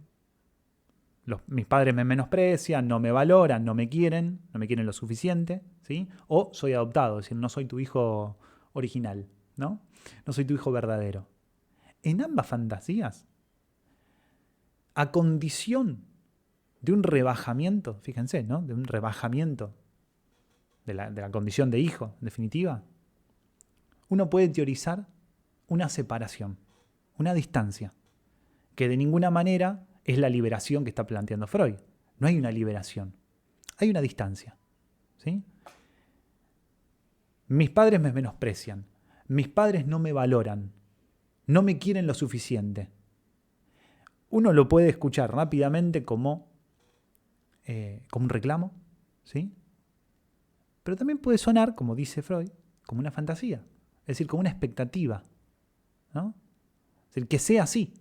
mis padres me menosprecian, no me valoran, no me quieren lo suficiente, ¿sí? O soy adoptado, es decir, no soy tu hijo original, ¿no? No soy tu hijo verdadero. En ambas fantasías, a condición de un rebajamiento, fíjense, ¿no?, de un rebajamiento de la condición de hijo, en definitiva, uno puede teorizar una separación, una distancia, que de ninguna manera es la liberación que está planteando Freud. No hay una liberación, hay una distancia, ¿sí? Mis padres me menosprecian, mis padres no me valoran, no me quieren lo suficiente. Uno lo puede escuchar rápidamente como un reclamo, ¿sí? Pero también puede sonar, como dice Freud, como una fantasía, es decir, como una expectativa, ¿no? Es decir, que sea así,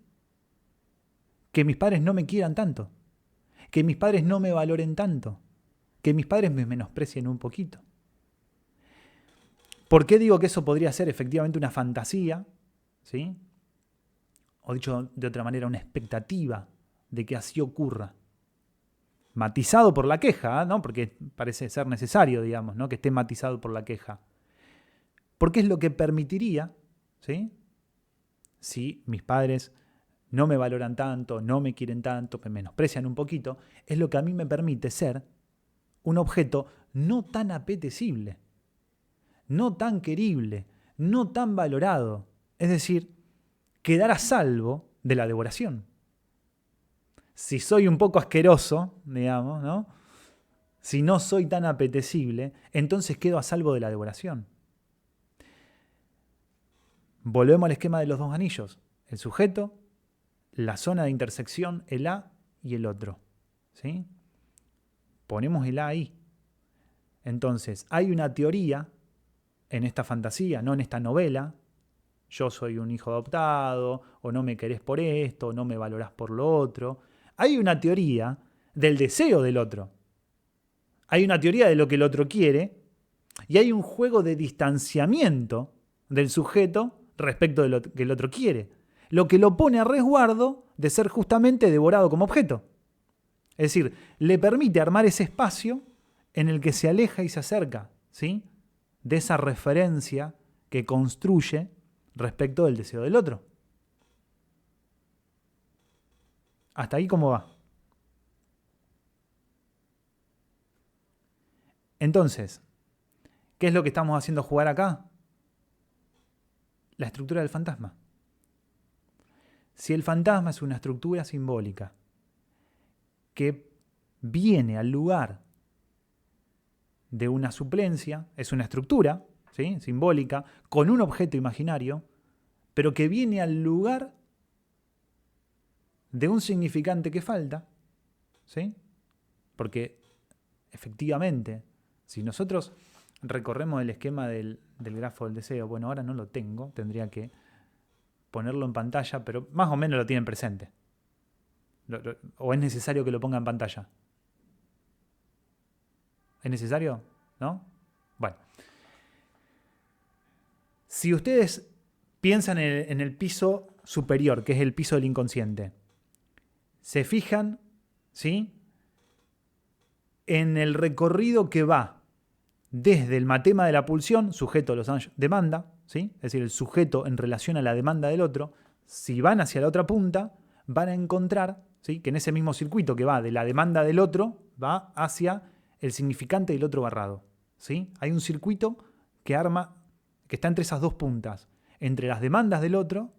que mis padres no me quieran tanto, que mis padres no me valoren tanto, que mis padres me menosprecien un poquito. ¿Por qué digo que eso podría ser efectivamente una fantasía? ¿Sí? O dicho de otra manera, una expectativa de que así ocurra. Matizado por la queja, ¿no?, porque parece ser necesario, digamos, ¿no?, que esté matizado por la queja. Porque es lo que permitiría, ¿sí?, si mis padres no me valoran tanto, no me quieren tanto, me menosprecian un poquito, es lo que a mí me permite ser un objeto no tan apetecible, no tan querible, no tan valorado. Es decir, quedar a salvo de la devoración. Si soy un poco asqueroso, digamos, ¿no? Si no soy tan apetecible, entonces quedo a salvo de la devoración. Volvemos al esquema de los dos anillos. El sujeto, la zona de intersección, el A y el otro. ¿Sí? Ponemos el A ahí. Entonces, hay una teoría en esta fantasía, no en esta novela. Yo soy un hijo adoptado, o no me querés por esto, o no me valorás por lo otro. Hay una teoría del deseo del otro. Hay una teoría de lo que el otro quiere, y hay un juego de distanciamiento del sujeto respecto de lo que el otro quiere, lo que lo pone a resguardo de ser justamente devorado como objeto. Es decir, le permite armar ese espacio en el que se aleja y se acerca, ¿sí?, de esa referencia que construye respecto del deseo del otro. ¿Hasta ahí cómo va? Entonces, ¿qué es lo que estamos haciendo jugar acá? La estructura del fantasma. Si el fantasma es una estructura simbólica que viene al lugar de una suplencia, es una estructura, ¿sí?, simbólica, con un objeto imaginario, pero que viene al lugar de un significante que falta, ¿sí? Porque efectivamente, si nosotros recorremos el esquema del grafo del deseo, bueno, ahora no lo tengo, tendría que ponerlo en pantalla, pero más o menos lo tienen presente. ¿O es necesario que lo ponga en pantalla? ¿Es necesario? ¿No? Bueno. Si ustedes piensan en el piso superior, que es el piso del inconsciente, se fijan, ¿sí?, en el recorrido que va desde el matema de la pulsión, sujeto a los anges, demanda, ¿sí?, es decir, el sujeto en relación a la demanda del otro. Si van hacia la otra punta, van a encontrar, ¿sí?, que en ese mismo circuito que va de la demanda del otro, va hacia el significante del otro barrado, ¿sí? Hay un circuito que está entre esas dos puntas, entre las demandas del otro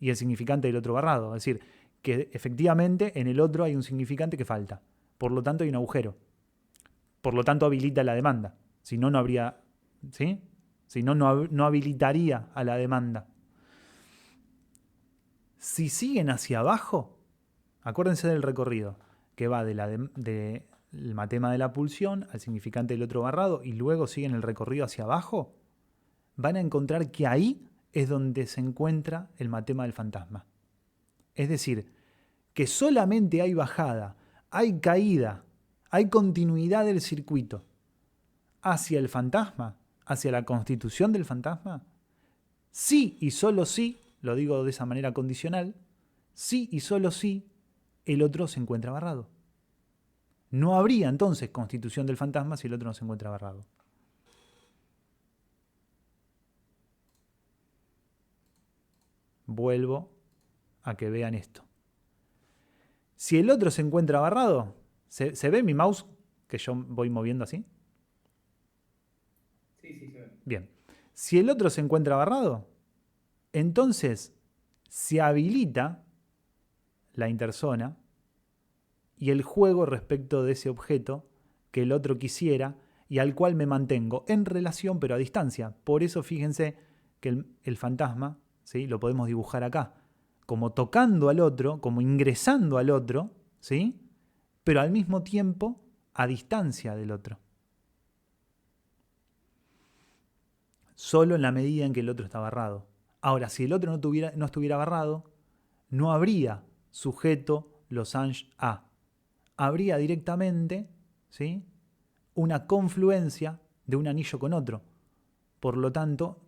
y el significante del otro barrado. Es decir, que efectivamente en el otro hay un significante que falta. Por lo tanto, hay un agujero. Por lo tanto, habilita la demanda. Si no, no habría, ¿sí?, si no, no habilitaría a la demanda. Si siguen hacia abajo, acuérdense del recorrido, que va del matema de la pulsión al significante del otro barrado y luego siguen el recorrido hacia abajo, van a encontrar que ahí es donde se encuentra el matema del fantasma. Es decir, que solamente hay bajada, hay caída, hay continuidad del circuito hacia el fantasma, hacia la constitución del fantasma, sí y solo sí, lo digo de esa manera condicional, sí y solo sí el otro se encuentra barrado. No habría entonces constitución del fantasma si el otro no se encuentra barrado. Vuelvo a que vean esto. Si el otro se encuentra barrado, ¿se ve mi mouse que yo voy moviendo así? Sí, se ve. Bien. Si el otro se encuentra barrado, entonces se habilita la interzona y el juego respecto de ese objeto que el otro quisiera y al cual me mantengo en relación pero a distancia. Por eso fíjense que el fantasma, ¿sí?, lo podemos dibujar acá, como tocando al otro, como ingresando al otro, ¿sí?, pero al mismo tiempo a distancia del otro. Solo en la medida en que el otro está barrado. Ahora, si el otro no estuviera barrado, no habría sujeto losange A. Habría directamente, ¿sí?, una confluencia de un anillo con otro. Por lo tanto,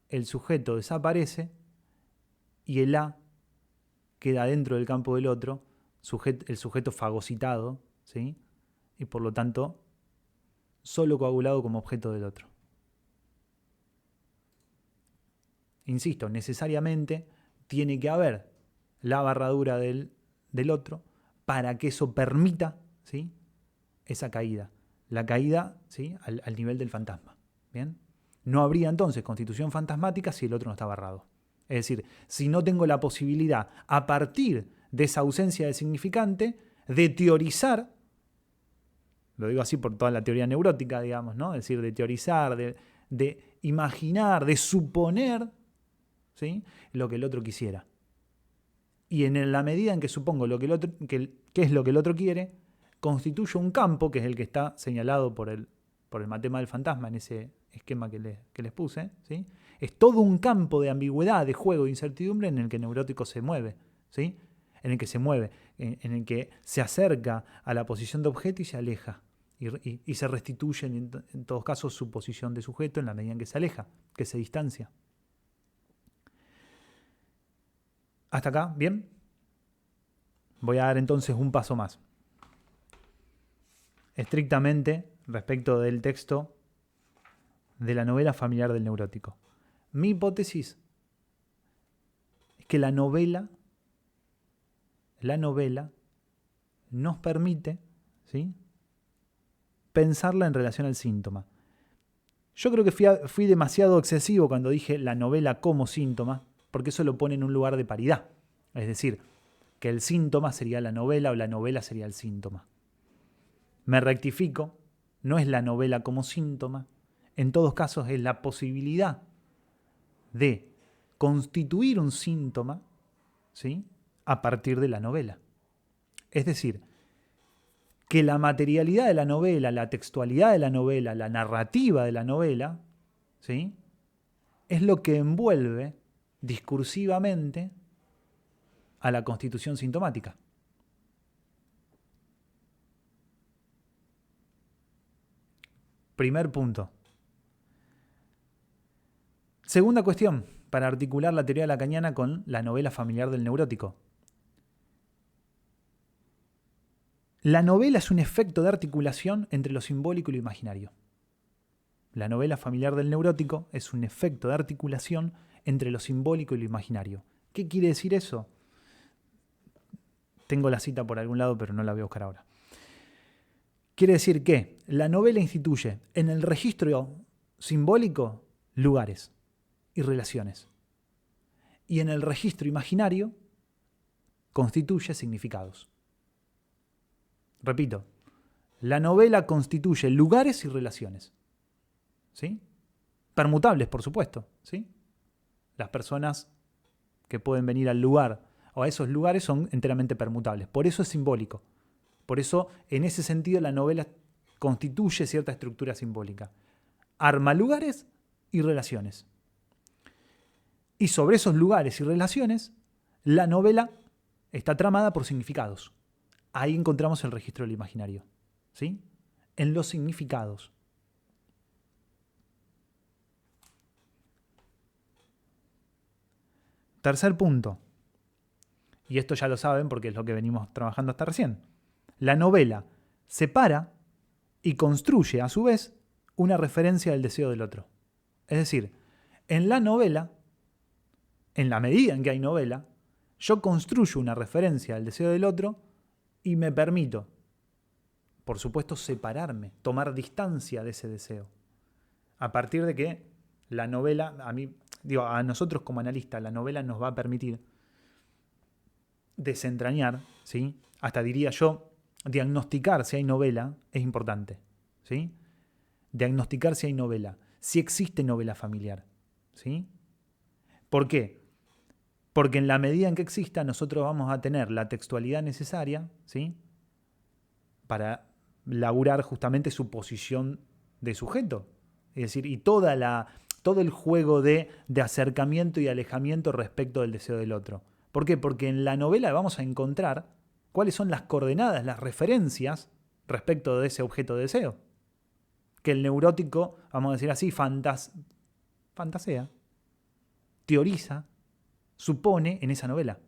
el sujeto desaparece y el A queda dentro del campo del otro, el sujeto fagocitado, ¿sí?, y por lo tanto solo coagulado como objeto del otro. Insisto, necesariamente tiene que haber la barradura del otro para que eso permita, ¿sí?, esa caída. La caída, ¿sí?, al nivel del fantasma. ¿Bien? No habría entonces constitución fantasmática si el otro no está barrado. Es decir, si no tengo la posibilidad, a partir de esa ausencia de significante, de teorizar, lo digo así por toda la teoría neurótica, digamos, ¿no? Es decir, de teorizar, de imaginar, de suponer, ¿sí?, lo que el otro quisiera. Y en la medida en que supongo lo que el otro, que es lo que el otro quiere, constituyo un campo, que es el que está señalado por el matema del fantasma en ese esquema que les puse, ¿sí? Es todo un campo de ambigüedad, de juego, de incertidumbre en el que el neurótico se mueve, ¿sí? En el que se mueve, en el que se acerca a la posición de objeto y se aleja. Y se restituye, en todos casos, su posición de sujeto en la medida en que se aleja, que se distancia. ¿Hasta acá? ¿Bien? Voy a dar entonces un paso más. Estrictamente respecto del texto de la novela familiar del neurótico. Mi hipótesis es que la novela nos permite, ¿sí?, pensarla en relación al síntoma. Yo creo que fui demasiado excesivo cuando dije la novela como síntoma, porque eso lo pone en un lugar de paridad. Es decir, que el síntoma sería la novela o la novela sería el síntoma. Me rectifico, no es la novela como síntoma, en todos casos es la posibilidad de constituir un síntoma, ¿sí?, a partir de la novela. Es decir, que la materialidad de la novela, la textualidad de la novela, la narrativa de la novela, ¿sí?, es lo que envuelve discursivamente a la constitución sintomática. Primer punto. Segunda cuestión, para articular la teoría lacaniana con la novela familiar del neurótico. La novela es un efecto de articulación entre lo simbólico y lo imaginario. La novela familiar del neurótico es un efecto de articulación entre lo simbólico y lo imaginario. ¿Qué quiere decir eso? Tengo la cita por algún lado, pero no la voy a buscar ahora. Quiere decir que la novela instituye en el registro simbólico lugares y relaciones. Y en el registro imaginario constituye significados. Repito, la novela constituye lugares y relaciones, ¿sí?, permutables, por supuesto, ¿sí? Las personas que pueden venir al lugar o a esos lugares son enteramente permutables. Por eso es simbólico. Por eso, en ese sentido, la novela constituye cierta estructura simbólica. Arma lugares y relaciones. Y sobre esos lugares y relaciones, la novela está tramada por significados. Ahí encontramos el registro del imaginario, ¿sí?, en los significados. Tercer punto, y esto ya lo saben porque es lo que venimos trabajando hasta recién. La novela separa y construye a su vez una referencia del deseo del otro. Es decir, en la novela, en la medida en que hay novela, yo construyo una referencia del deseo del otro y me permito, por supuesto, separarme, tomar distancia de ese deseo. A partir de que la novela, a nosotros como analistas, la novela nos va a permitir desentrañar, ¿sí?, hasta diría yo, diagnosticar si hay novela es importante, ¿sí? Diagnosticar si hay novela, si existe novela familiar, ¿sí? ¿Por qué? Porque en la medida en que exista, nosotros vamos a tener la textualidad necesaria, ¿sí?, para laburar justamente su posición de sujeto. Es decir, y todo el juego de acercamiento y alejamiento respecto del deseo del otro. ¿Por qué? Porque en la novela vamos a encontrar cuáles son las coordenadas, las referencias respecto de ese objeto de deseo. Que el neurótico, vamos a decir así, fantasea, teoriza, supone en esa novela.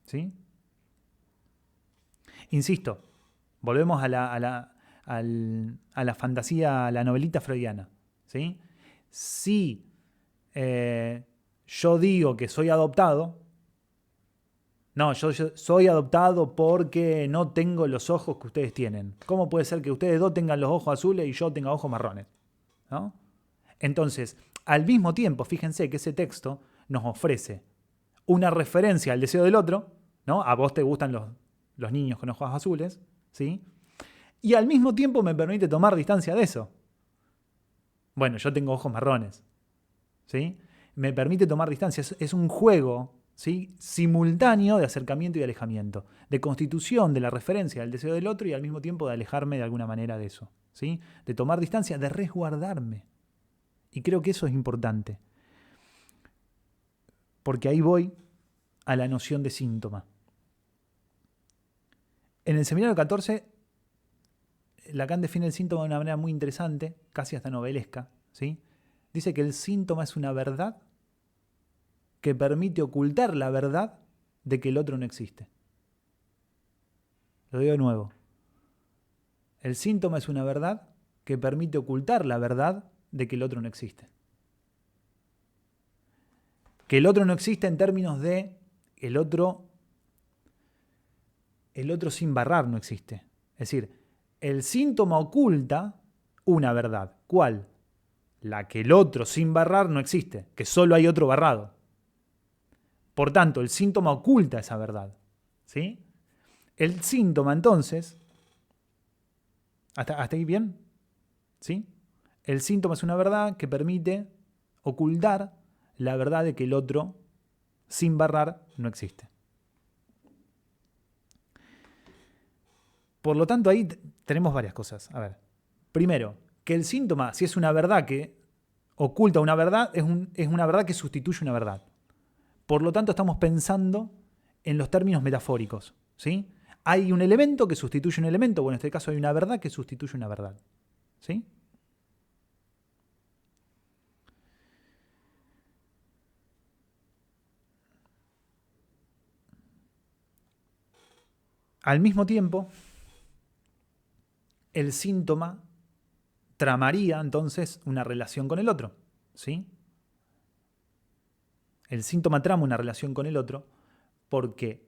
¿Sí? Insisto, volvemos a la fantasía, a la novelita freudiana, ¿sí? Si yo digo que soy adoptado, No, yo soy adoptado porque no tengo los ojos que ustedes tienen. ¿Cómo puede ser que ustedes dos tengan los ojos azules y yo tenga ojos marrones? ¿No? Entonces, al mismo tiempo, fíjense que ese texto nos ofrece una referencia al deseo del otro, ¿no? A vos te gustan los niños con ojos azules, ¿sí? Y al mismo tiempo me permite tomar distancia de eso. Bueno, yo tengo ojos marrones, ¿sí? Me permite tomar distancia. Es un juego, ¿sí? Simultáneo de acercamiento y alejamiento, de constitución de la referencia al deseo del otro y al mismo tiempo de alejarme de alguna manera de eso, ¿sí? De tomar distancia, de resguardarme. Y creo que eso es importante. Porque ahí voy a la noción de síntoma. En el seminario 14, Lacan define el síntoma de una manera muy interesante, casi hasta novelesca, ¿sí? Dice que el síntoma es una verdad que permite ocultar la verdad de que el otro no existe. Lo digo de nuevo. El síntoma es una verdad que permite ocultar la verdad de que el otro no existe. Que el otro no existe en términos de el otro sin barrar no existe. Es decir, el síntoma oculta una verdad. ¿Cuál? La que el otro sin barrar no existe, que solo hay otro barrado. Por tanto, el síntoma oculta esa verdad. ¿Sí? El síntoma, entonces, ¿hasta ahí bien? ¿Sí? El síntoma es una verdad que permite ocultar la verdad de que el otro sin barrar no existe. Por lo tanto, ahí tenemos varias cosas. A ver, primero, que el síntoma, si es una verdad que oculta una verdad, es una verdad que sustituye una verdad. Por lo tanto, estamos pensando en los términos metafóricos, ¿sí? Hay un elemento que sustituye un elemento, bueno, en este caso hay una verdad que sustituye una verdad, ¿sí? Al mismo tiempo, el síntoma tramaría entonces una relación con el otro, ¿sí? El síntoma trama una relación con el otro porque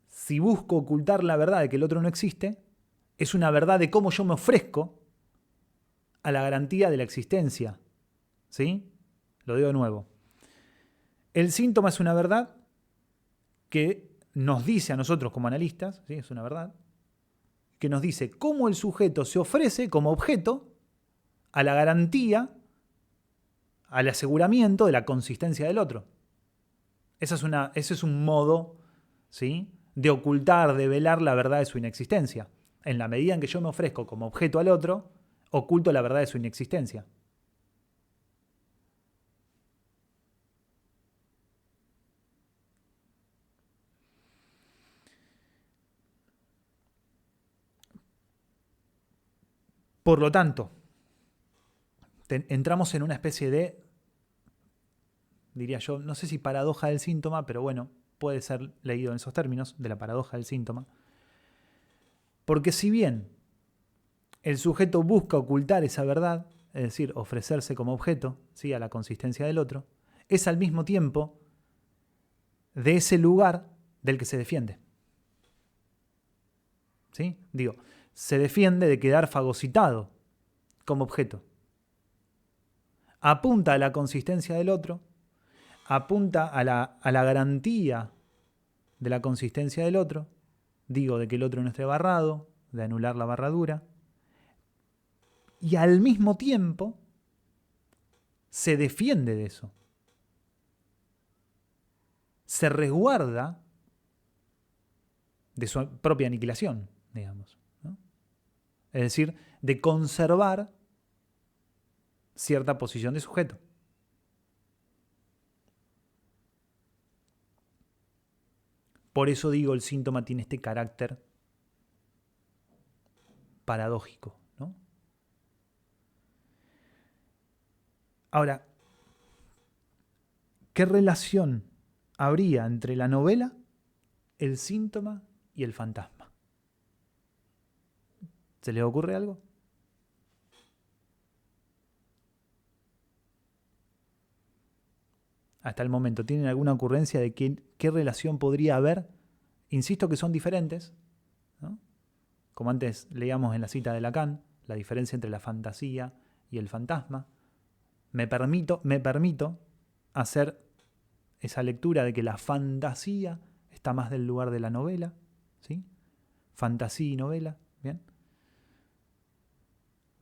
si busco ocultar la verdad de que el otro no existe, es una verdad de cómo yo me ofrezco a la garantía de la existencia, ¿sí? Lo digo de nuevo. El síntoma es una verdad que nos dice a nosotros como analistas, ¿sí? Es una verdad, que nos dice cómo el sujeto se ofrece como objeto a la garantía, al aseguramiento de la consistencia del otro. Ese es un modo, ¿sí?, de ocultar, de velar la verdad de su inexistencia. En la medida en que yo me ofrezco como objeto al otro, oculto la verdad de su inexistencia. Por lo tanto, entramos en una especie de, diría yo, no sé si paradoja del síntoma, pero bueno, puede ser leído en esos términos, de la paradoja del síntoma. Porque si bien el sujeto busca ocultar esa verdad, es decir, ofrecerse como objeto, ¿sí?, a la consistencia del otro, es al mismo tiempo de ese lugar del que se defiende. ¿Sí? Digo, se defiende de quedar fagocitado como objeto. Apunta a la consistencia del otro, apunta a la garantía de la consistencia del otro, digo, de que el otro no esté barrado, de anular la barradura, y al mismo tiempo se defiende de eso. Se resguarda de su propia aniquilación, digamos, ¿no? Es decir, de conservar cierta posición de sujeto. Por eso digo, el síntoma tiene este carácter paradójico, ¿no? Ahora, ¿qué relación habría entre la novela, el síntoma y el fantasma? ¿Se les ocurre algo? hasta el momento, ¿tienen alguna ocurrencia de qué relación podría haber? Insisto que son diferentes, ¿no? Como antes leíamos en la cita de Lacan, la diferencia entre la fantasía y el fantasma. Me permito hacer esa lectura de que la fantasía está más del lugar de la novela, ¿sí? Fantasía y novela, ¿bien?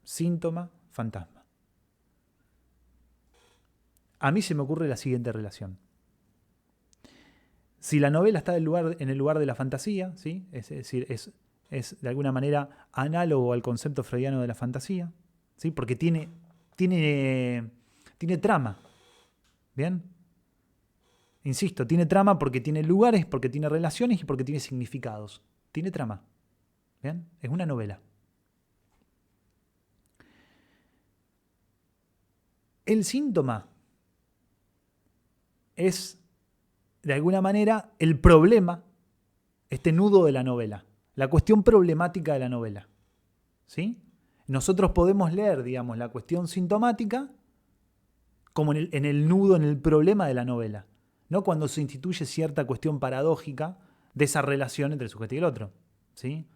Síntoma, fantasma. A mí se me ocurre la siguiente relación. Si la novela está en el lugar de la fantasía, ¿sí? Es decir, es de alguna manera análogo al concepto freudiano de la fantasía, ¿sí? Porque tiene trama, ¿bien? Insisto, tiene trama porque tiene lugares, porque tiene relaciones y porque tiene significados. Tiene trama, ¿bien? Es una novela. El síntoma es, de alguna manera, el problema, este nudo de la novela, la cuestión problemática de la novela, ¿sí? Nosotros podemos leer, digamos, la cuestión sintomática como en el nudo, en el problema de la novela, ¿no? Cuando se instituye cierta cuestión paradójica de esa relación entre el sujeto y el otro, ¿sí?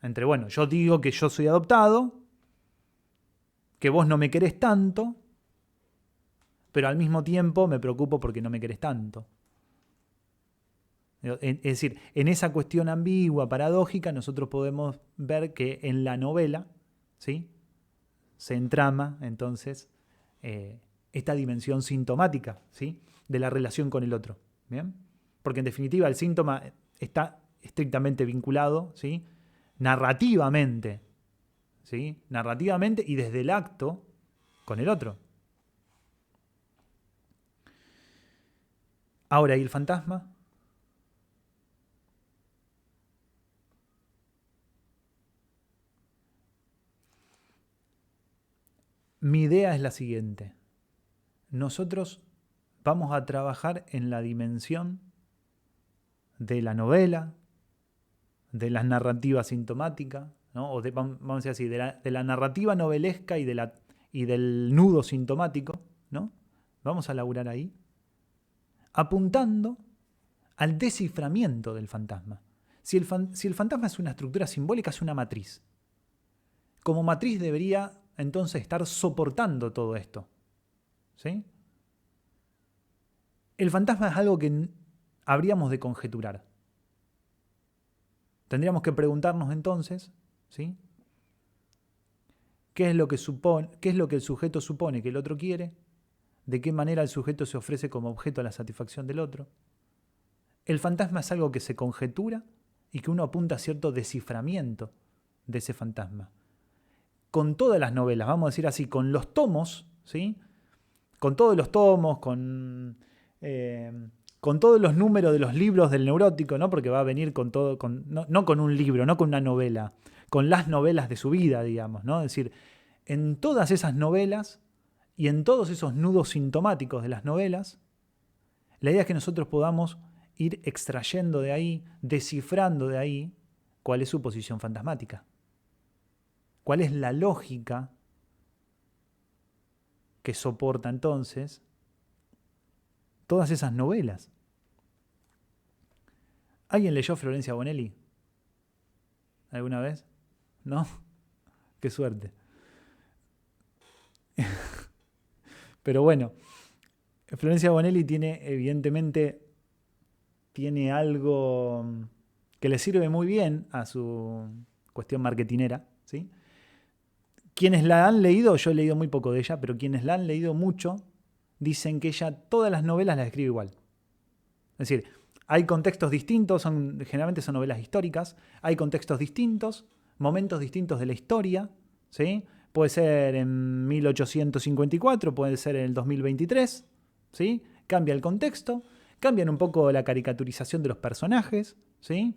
Entre, bueno, yo digo que yo soy adoptado, que vos no me querés tanto, pero al mismo tiempo me preocupo porque no me querés tanto. Es decir, en esa cuestión ambigua, paradójica, nosotros podemos ver que en la novela, ¿sí?, se entrama entonces esta dimensión sintomática, ¿sí?, de la relación con el otro, ¿bien? Porque en definitiva el síntoma está estrictamente vinculado, ¿sí?, narrativamente, ¿sí?, narrativamente y desde el acto con el otro. Ahora, ¿y el fantasma? Mi idea es la siguiente. Nosotros vamos a trabajar en la dimensión de la novela, de la narrativa sintomática, ¿no? O vamos a decir así, de la narrativa novelesca y del nudo sintomático, ¿no? Vamos a laburar ahí, apuntando al desciframiento del fantasma. Si el fantasma es una estructura simbólica, es una matriz. Como matriz debería entonces estar soportando todo esto, ¿sí? El fantasma es algo que habríamos de conjeturar. Tendríamos que preguntarnos entonces, ¿sí?, ¿qué es lo que el sujeto supone que el otro quiere? ¿De qué manera el sujeto se ofrece como objeto a la satisfacción del otro? El fantasma es algo que se conjetura y que uno apunta a cierto desciframiento de ese fantasma. Con todas las novelas, vamos a decir así, con los tomos, ¿sí?, con todos los tomos, con todos los números de los libros del neurótico, ¿no?, porque va a venir con todo, no con un libro, no con una novela, con las novelas de su vida, digamos, ¿no? Es decir, en todas esas novelas y en todos esos nudos sintomáticos de las novelas, la idea es que nosotros podamos ir extrayendo de ahí, descifrando de ahí, cuál es su posición fantasmática. ¿Cuál es la lógica que soporta entonces todas esas novelas? ¿Alguien leyó Florencia Bonelli alguna vez? ¿No? Qué suerte. Pero bueno, Florencia Bonelli evidentemente tiene algo que le sirve muy bien a su cuestión marketinera, ¿sí? Quienes la han leído, yo he leído muy poco de ella, pero quienes la han leído mucho dicen que ella todas las novelas las escribe igual. Es decir, hay contextos distintos, generalmente son novelas históricas, hay contextos distintos, momentos distintos de la historia, ¿sí? Puede ser en 1854, puede ser en el 2023, ¿sí? Cambia el contexto, cambian un poco la caricaturización de los personajes, ¿sí?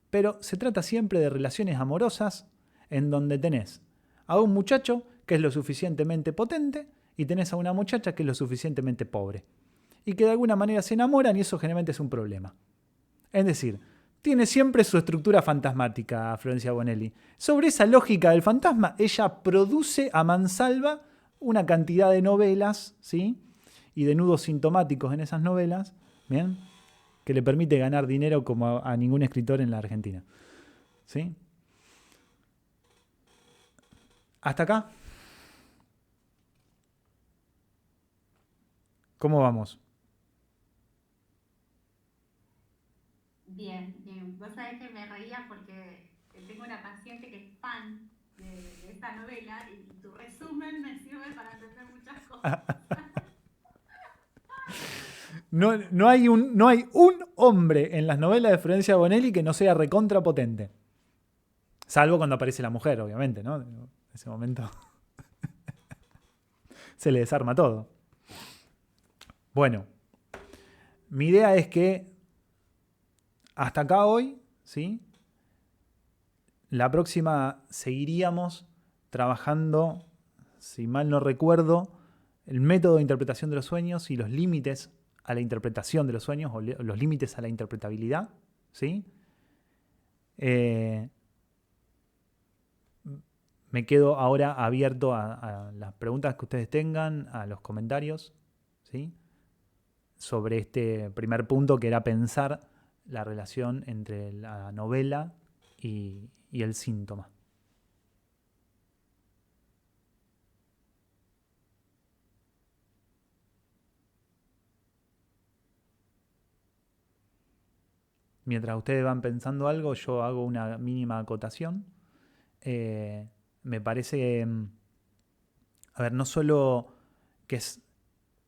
Pero se trata siempre de relaciones amorosas en donde tenés a un muchacho que es lo suficientemente potente y tenés a una muchacha que es lo suficientemente pobre. Y que de alguna manera se enamoran y eso generalmente es un problema. Es decir, tiene siempre su estructura fantasmática Florencia Bonelli. Sobre esa lógica del fantasma, ella produce a mansalva una cantidad de novelas, ¿sí? Y de nudos sintomáticos en esas novelas, ¿bien? Que le permite ganar dinero como a ningún escritor en la Argentina, ¿sí? ¿Hasta acá? ¿Cómo vamos? Bien, bien. Vos sabés que me reía porque tengo una paciente que es fan de esta novela y tu resumen me sirve para entender muchas cosas. No hay un hombre en las novelas de Florencia Bonelli que no sea recontra potente. Salvo cuando aparece la mujer, obviamente, ¿no? En ese momento se le desarma todo. Bueno, mi idea es que hasta acá hoy, ¿sí? La próxima seguiríamos trabajando, si mal no recuerdo, el método de interpretación de los sueños y los límites a la interpretación de los sueños o los límites a la interpretabilidad, ¿sí? Me quedo ahora abierto a las preguntas que ustedes tengan, a los comentarios, ¿sí? Sobre este primer punto que era pensar la relación entre la novela y el síntoma. Mientras ustedes van pensando algo, yo hago una mínima acotación. Me parece, a ver, no solo que es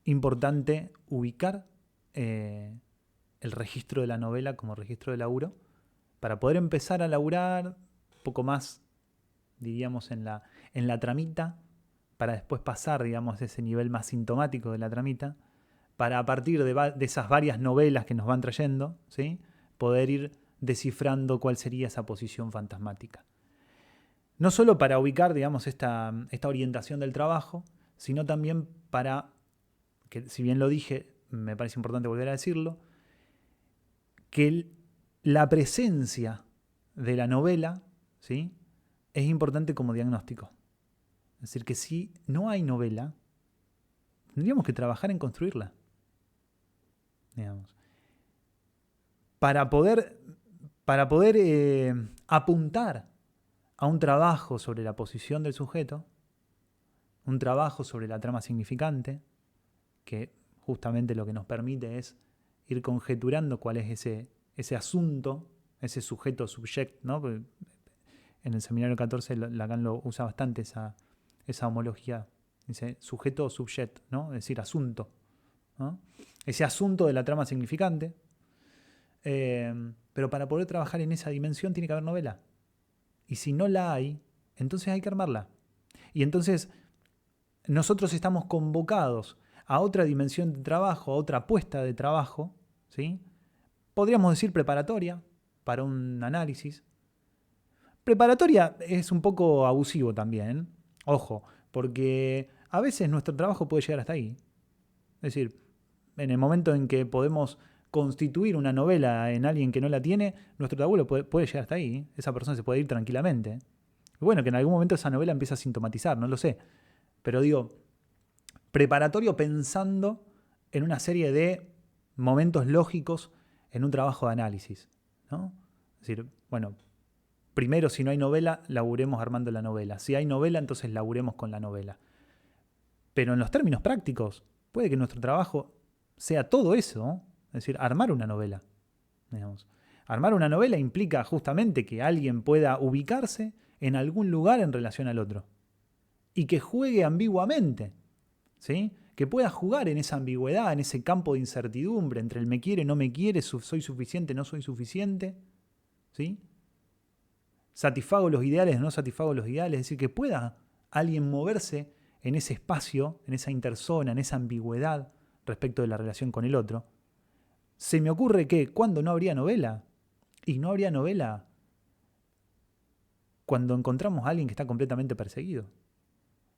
importante ubicar el registro de la novela como registro de laburo, para poder empezar a laburar un poco más, diríamos, en la tramita, para después pasar, digamos, a ese nivel más sintomático de la tramita, para a partir de esas varias novelas que nos van trayendo, ¿sí? Poder ir descifrando cuál sería esa posición fantasmática. No solo para ubicar, digamos, esta orientación del trabajo, sino también para, que si bien lo dije, me parece importante volver a decirlo, que la presencia de la novela, ¿sí? Es importante como diagnóstico. Es decir, que si no hay novela, tendríamos que trabajar en construirla. Digamos. Para poder apuntar a un trabajo sobre la posición del sujeto, un trabajo sobre la trama significante, que justamente lo que nos permite es ir conjeturando cuál es ese asunto, ese sujeto subject, ¿no? Porque en el seminario 14 Lacan lo usa bastante esa homología, dice sujeto o subject, ¿no? Es decir, asunto, ¿no? Ese asunto de la trama significante. Pero para poder trabajar en esa dimensión tiene que haber novela. Y si no la hay, entonces hay que armarla. Y entonces nosotros estamos convocados a otra dimensión de trabajo, a otra apuesta de trabajo, ¿sí? Podríamos decir preparatoria para un análisis. Preparatoria es un poco abusivo también, ojo, porque a veces nuestro trabajo puede llegar hasta ahí. Es decir, en el momento en que podemos constituir una novela en alguien que no la tiene, nuestro laburo puede llegar hasta ahí. Esa persona se puede ir tranquilamente. Y bueno, que en algún momento esa novela empieza a sintomatizar, no lo sé. Pero digo, preparatorio pensando en una serie de momentos lógicos en un trabajo de análisis, ¿no? Es decir, bueno, primero si no hay novela, laburemos armando la novela. Si hay novela, entonces laburemos con la novela. Pero en los términos prácticos, puede que nuestro trabajo sea todo eso, ¿no? Es decir, armar una novela. Digamos. Armar una novela implica justamente que alguien pueda ubicarse en algún lugar en relación al otro. Y que juegue ambiguamente, ¿sí? Que pueda jugar en esa ambigüedad, en ese campo de incertidumbre entre el me quiere, no me quiere, soy suficiente, no soy suficiente, ¿sí? Satisfago los ideales, no satisfago los ideales. Es decir, que pueda alguien moverse en ese espacio, en esa interzona, en esa ambigüedad respecto de la relación con el otro. Se me ocurre que cuando no habría novela, y no habría novela cuando encontramos a alguien que está completamente perseguido.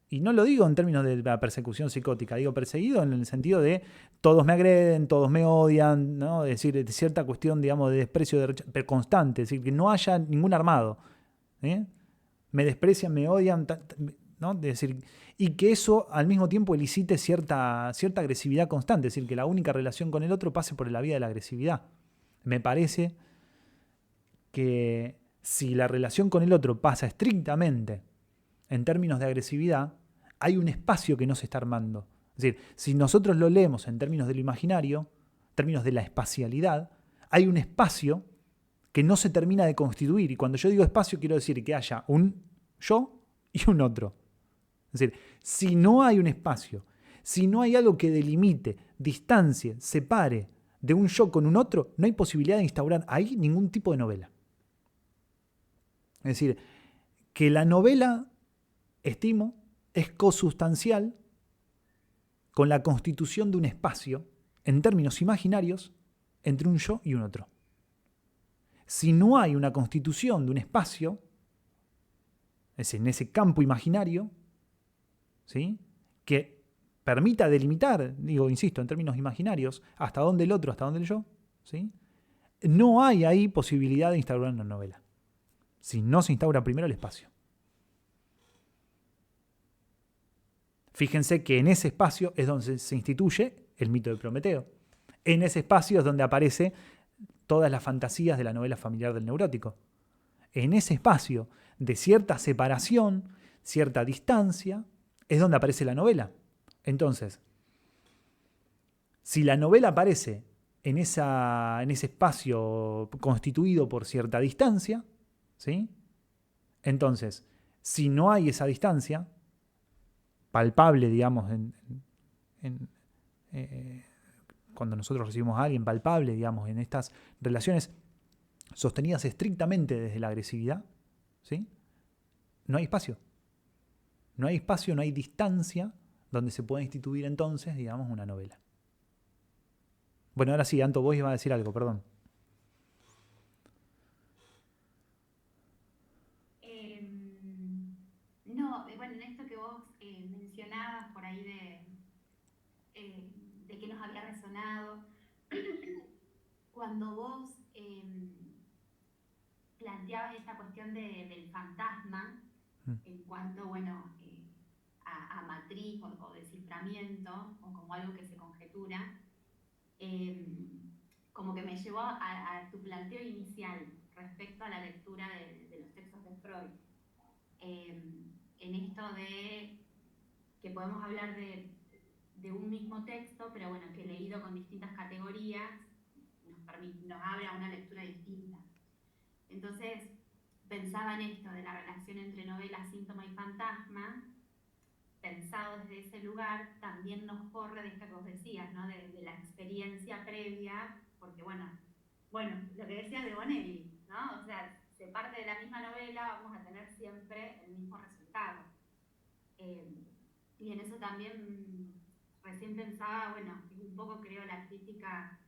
Y no lo digo en términos de la persecución psicótica, digo perseguido en el sentido de todos me agreden, todos me odian, ¿no? Es decir, de cierta cuestión, digamos, de desprecio, de rechazo, pero constante, es decir, que no haya ningún armado. ¿Eh? Me desprecian, me odian, ¿no? Es decir, y que eso al mismo tiempo elicite cierta agresividad constante, es decir, que la única relación con el otro pase por la vía de la agresividad. Me parece que si la relación con el otro pasa estrictamente en términos de agresividad, hay un espacio que no se está armando. Es decir, si nosotros lo leemos en términos de lo imaginario, en términos de la espacialidad, hay un espacio que no se termina de constituir. Y cuando yo digo espacio, quiero decir que haya un yo y un otro. Es decir, si no hay un espacio, si no hay algo que delimite, distancie, separe de un yo con un otro, no hay posibilidad de instaurar ahí ningún tipo de novela. Es decir, que la novela, estimo, es cosustancial con la constitución de un espacio, en términos imaginarios, entre un yo y un otro. Si no hay una constitución de un espacio, es en ese campo imaginario, ¿sí?, que permita delimitar, digo, insisto, en términos imaginarios, hasta dónde el otro, hasta dónde el yo, ¿sí?, no hay ahí posibilidad de instaurar una novela. Si no se instaura primero el espacio. Fíjense que en ese espacio es donde se instituye el mito de Prometeo. En ese espacio es donde aparecen todas las fantasías de la novela familiar del neurótico. En ese espacio de cierta separación, cierta distancia, es donde aparece la novela. Entonces, si la novela aparece en ese espacio constituido por cierta distancia, ¿sí?, entonces, si no hay esa distancia palpable, digamos, cuando nosotros recibimos a alguien palpable, digamos, en estas relaciones sostenidas estrictamente desde la agresividad, ¿sí?, no hay espacio. No hay espacio, no hay distancia donde se pueda instituir entonces, digamos, una novela. Bueno, ahora sí, Anto, vos ibas a decir algo, perdón. No, bueno, en esto que vos mencionabas por ahí de que nos había resonado, cuando vos planteabas esta cuestión del fantasma, en cuanto, bueno, a matriz o desciframiento, o como algo que se conjetura, como que me llevó a tu planteo inicial respecto a la lectura de los textos de Freud. En esto de que podemos hablar de un mismo texto, pero bueno, que leído con distintas categorías nos abre a una lectura distinta. Entonces, pensaba en esto de la relación entre novela, síntoma y fantasma. Pensado desde ese lugar, también nos corre de esto que vos decías, ¿no?, de la experiencia previa, porque bueno, lo que decías de Bonelli, ¿no? O sea, se parte de la misma novela, vamos a tener siempre el mismo resultado. Y en eso también recién pensaba, bueno, un poco creo la crítica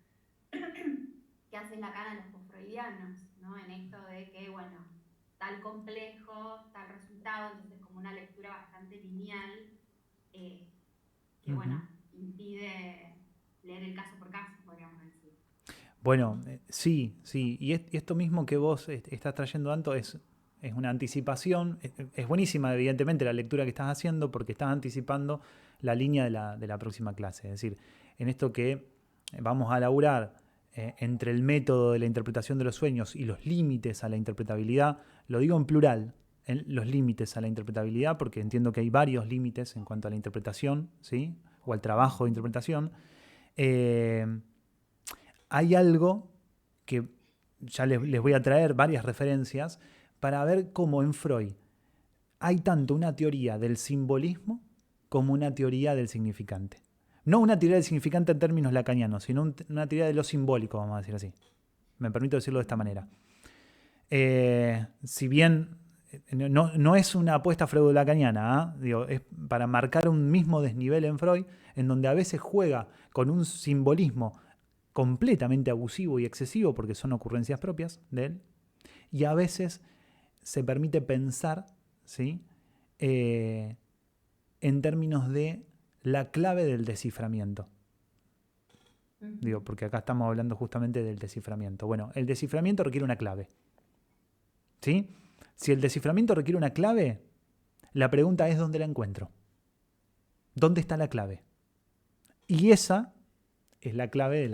que hace Lacan a los post-freudianos, ¿no?, en esto de que, bueno, tal complejo, tal resultado, entonces como una lectura bastante lineal, que bueno, impide leer el caso por caso, podríamos decir. Bueno, sí, y esto mismo que vos estás trayendo, Anto, es una anticipación. Es buenísima, evidentemente, la lectura que estás haciendo porque estás anticipando la línea de la próxima clase. Es decir, en esto que vamos a laburar entre el método de la interpretación de los sueños y los límites a la interpretabilidad, lo digo en plural, los límites a la interpretabilidad, porque entiendo que hay varios límites en cuanto a la interpretación, ¿sí?, o al trabajo de interpretación. Hay algo que ya les voy a traer varias referencias para ver cómo en Freud hay tanto una teoría del simbolismo como una teoría del significante. No una teoría del significante en términos lacanianos, sino una teoría de lo simbólico, vamos a decir así. Me permito decirlo de esta manera. Si bien no es una apuesta freudo-lacaniana, digo, es para marcar un mismo desnivel en Freud, en donde a veces juega con un simbolismo completamente abusivo y excesivo, porque son ocurrencias propias de él, y a veces se permite pensar, ¿sí?, en términos de la clave del desciframiento. Digo, porque acá estamos hablando justamente del desciframiento. Bueno, el desciframiento requiere una clave, ¿sí? Si el desciframiento requiere una clave, La pregunta es ¿dónde la encuentro? ¿Dónde está la clave? Y esa es la clave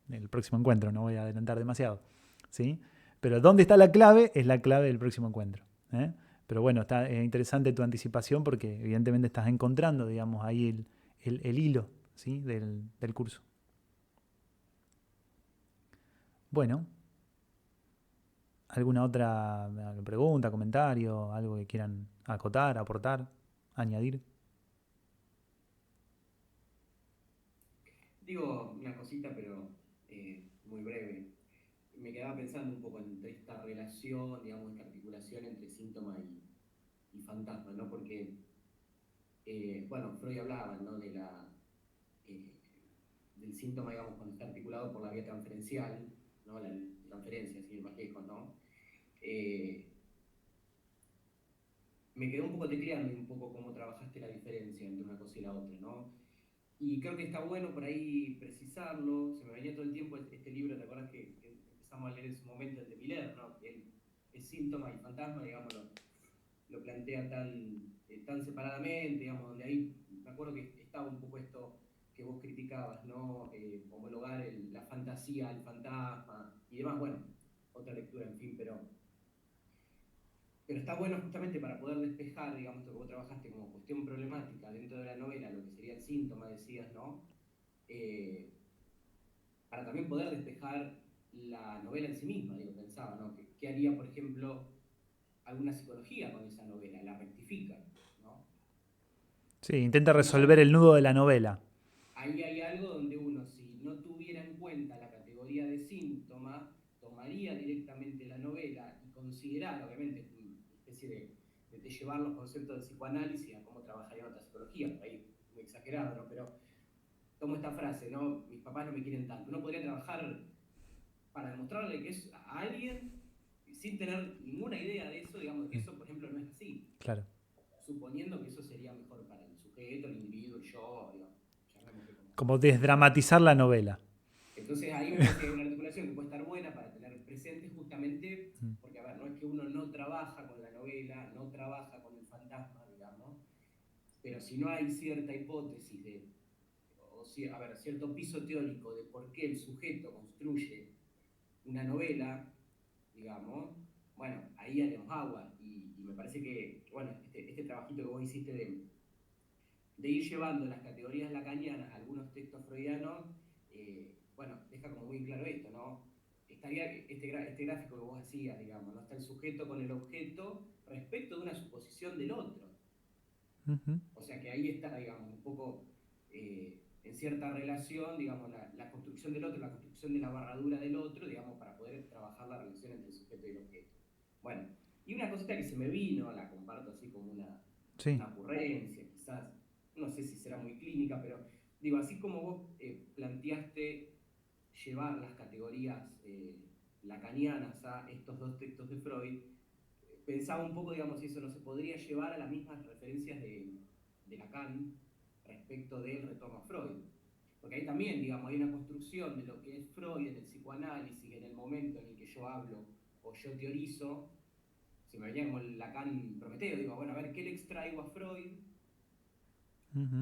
del próximo encuentro, no voy a adelantar demasiado, ¿sí? Pero ¿dónde está la clave? Es la clave del próximo encuentro, ¿eh? Pero bueno, está interesante tu anticipación porque evidentemente estás encontrando, digamos, ahí el hilo, ¿sí? del curso. Bueno, ¿alguna otra pregunta, comentario, algo que quieran acotar, aportar, añadir? Digo una cosita, pero muy breve. Me quedaba pensando un poco entre esta relación, digamos, esta articulación entre síntoma y fantasma, ¿no? Porque, bueno, Freud hablaba, ¿no? Eh, del síntoma, digamos, cuando está articulado por la vía transferencial, ¿no? La transferencia, sin ir más lejos, ¿no? Eh, Me quedó un poco tecleando un poco cómo trabajaste la diferencia entre una cosa y la otra, ¿no? Y creo que está bueno por ahí precisarlo. Se me venía todo el tiempo este libro, ¿te acuerdas que empezamos a leer en su momento, el de Miller, ¿no? El síntoma y fantasma, digamos, lo plantea tan separadamente, digamos, donde ahí me acuerdo que estaba un poco esto que vos criticabas, ¿no? Homologar la fantasía al fantasma y demás, bueno, otra lectura, en fin, pero está bueno justamente para poder despejar, digamos, esto que vos trabajaste como cuestión problemática dentro de la novela, lo que sería el síntoma, decías, ¿no? Eh, para también poder despejar la novela en sí misma, digo, pensaba, ¿no? ¿Qué haría, por ejemplo, alguna psicología con esa novela? La rectifica, ¿no? Sí, intenta Ahí resolver el nudo de la novela. ahí hay algo donde uno, si no tuviera en cuenta la categoría de síntoma, tomaría directamente la novela y considerar, obviamente, una especie de llevar los conceptos del psicoanálisis a cómo trabajaría otra psicología, por ahí muy exagerado, ¿no? Pero tomo esta frase, ¿no? Mis papás no me quieren tanto. Uno podría trabajar para demostrarle que es a alguien sin tener ninguna idea de eso, digamos, que eso, por ejemplo, no es así. Claro. Suponiendo que eso sería mejor para el sujeto, el individuo, el yo, digamos, llamémosle Como desdramatizar la novela. Entonces ahí me parece que hay una articulación que puede estar buena para tener presente justamente, porque a ver, no es que uno no trabaja con la novela, no trabaja con el fantasma, digamos, pero si no hay cierta hipótesis a ver, cierto piso teórico de por qué el sujeto construye una novela, digamos, bueno, ahí haremos agua. Y me parece que bueno, este trabajito que vos hiciste de ir llevando las categorías lacanianas a algunos textos freudianos, bueno, deja como muy claro esto, ¿no? Estaría este gráfico que vos hacías, digamos, ¿no? Está el sujeto con el objeto respecto de una suposición del otro. O sea que ahí está, digamos, un poco en cierta relación, digamos, la construcción del otro, la construcción de la barradura del otro, digamos, para poder trabajar la relación entre el sujeto y el objeto. Bueno, y una cosita que se me vino, la comparto así como una ocurrencia, quizás, no sé si será muy clínica, pero digo, así como vos planteaste llevar las categorías lacanianas a estos dos textos de Freud, pensaba un poco, digamos, si eso no se podría llevar a las mismas referencias de Lacan respecto del retorno a Freud. Porque ahí también, digamos, hay una construcción de lo que es Freud en el psicoanálisis, en el momento en el que yo hablo o yo teorizo, se me venía como el Lacan Prometeo, digo, bueno, a ver, ¿qué le extraigo a Freud?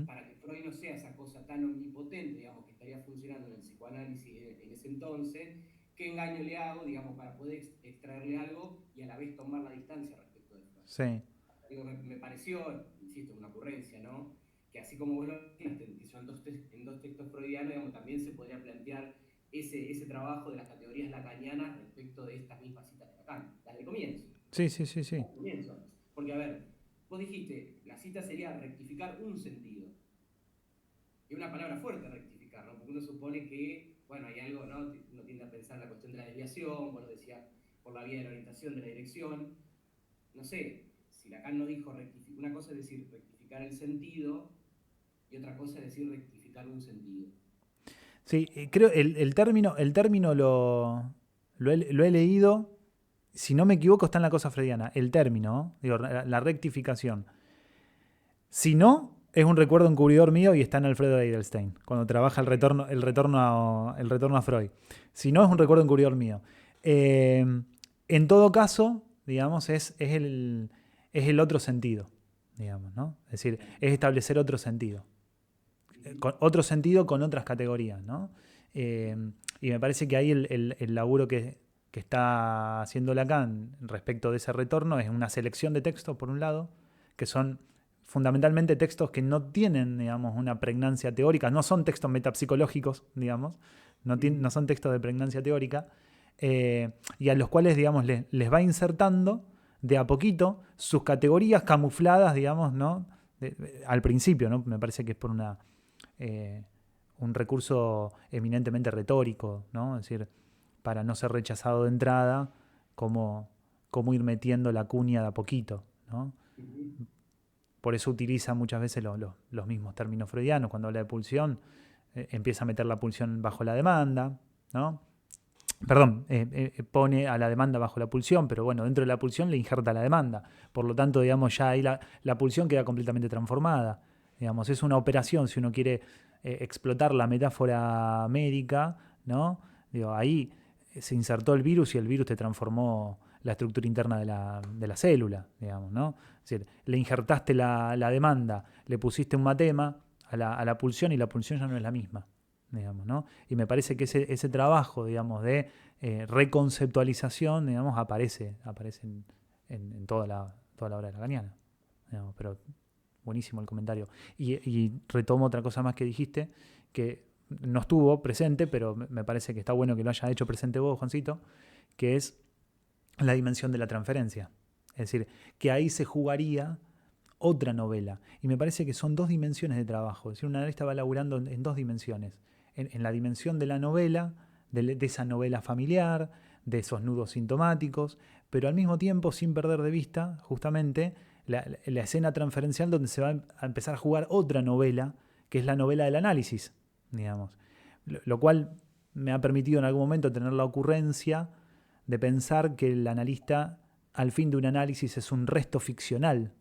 Para que Freud no sea esa cosa tan omnipotente, digamos, que estaría funcionando en el psicoanálisis en ese entonces, ¿qué engaño le hago, digamos, para poder extraerle algo y a la vez tomar la distancia respecto de Freud? Sí. Digo, me pareció, insisto, una ocurrencia, ¿no? Que así como vos lo dijiste, que son en dos textos freudianos, digamos, también se podría plantear ese trabajo de las categorías lacanianas respecto de estas mismas citas de Lacan, las del comienzo. Sí, sí, sí, sí. Comienzo. Porque, a ver, vos dijiste, la cita sería rectificar un sentido. Es una palabra fuerte rectificar, ¿no? Porque uno supone que, bueno, hay algo, ¿no? Uno tiende a pensar en la cuestión de la desviación, vos lo decías, por la vía de la orientación, de la dirección. No sé, si Lacan no dijo una cosa es decir rectificar el sentido y otra cosa es decir rectificar un sentido. Sí, creo el término lo he leído, si no me equivoco está en la cosa freudiana, el término, digo, la rectificación. Si no, es un recuerdo encubridor mío y está en Alfredo Edelstein, cuando trabaja el retorno a Freud. Si no, es un recuerdo encubridor mío. En todo caso, digamos, es el otro sentido, digamos, ¿no? Es decir, es establecer otro sentido. Con otro sentido con otras categorías, ¿no? Y me parece que ahí el laburo que está haciendo Lacan respecto de ese retorno es una selección de textos, por un lado, que son fundamentalmente textos que no tienen, digamos, una pregnancia teórica, no son textos metapsicológicos, digamos, no son textos de pregnancia teórica, y a los cuales, digamos, les va insertando de a poquito sus categorías camufladas, digamos, ¿no? Al principio, ¿no? Me parece que es por un recurso eminentemente retórico, ¿no? Es decir, para no ser rechazado de entrada, cómo ir metiendo la cuña de a poquito, ¿no? Por eso utiliza muchas veces los mismos términos freudianos. Cuando habla de pulsión, empieza a meter la pulsión bajo la demanda, ¿no? Perdón, pone a la demanda bajo la pulsión, pero bueno, dentro de la pulsión le injerta la demanda. Por lo tanto, digamos, ya ahí la pulsión queda completamente transformada. Digamos, es una operación, si uno quiere explotar la metáfora médica, ¿no? Digo, ahí se insertó el virus y el virus te transformó la estructura interna de la célula, digamos, ¿no? Es decir, le injertaste la demanda, le pusiste un matema a la pulsión y la pulsión ya no es la misma, digamos, ¿no? Y me parece que ese trabajo, digamos, de reconceptualización, digamos, aparece en toda la obra de Lacaniana, digamos, pero buenísimo el comentario. Y retomo otra cosa más que dijiste, que no estuvo presente, pero me parece que está bueno que lo haya hecho presente vos, Juancito, que es la dimensión de la transferencia. Es decir, que ahí se jugaría otra novela. Y me parece que son dos dimensiones de trabajo. Es decir, un analista va laburando en dos dimensiones. En la dimensión de la novela, de esa novela familiar, de esos nudos sintomáticos, pero al mismo tiempo sin perder de vista justamente la escena transferencial donde se va a empezar a jugar otra novela, que es la novela del análisis, digamos. Lo cual me ha permitido en algún momento tener la ocurrencia de pensar que el analista, al fin de un análisis, es un resto ficcional,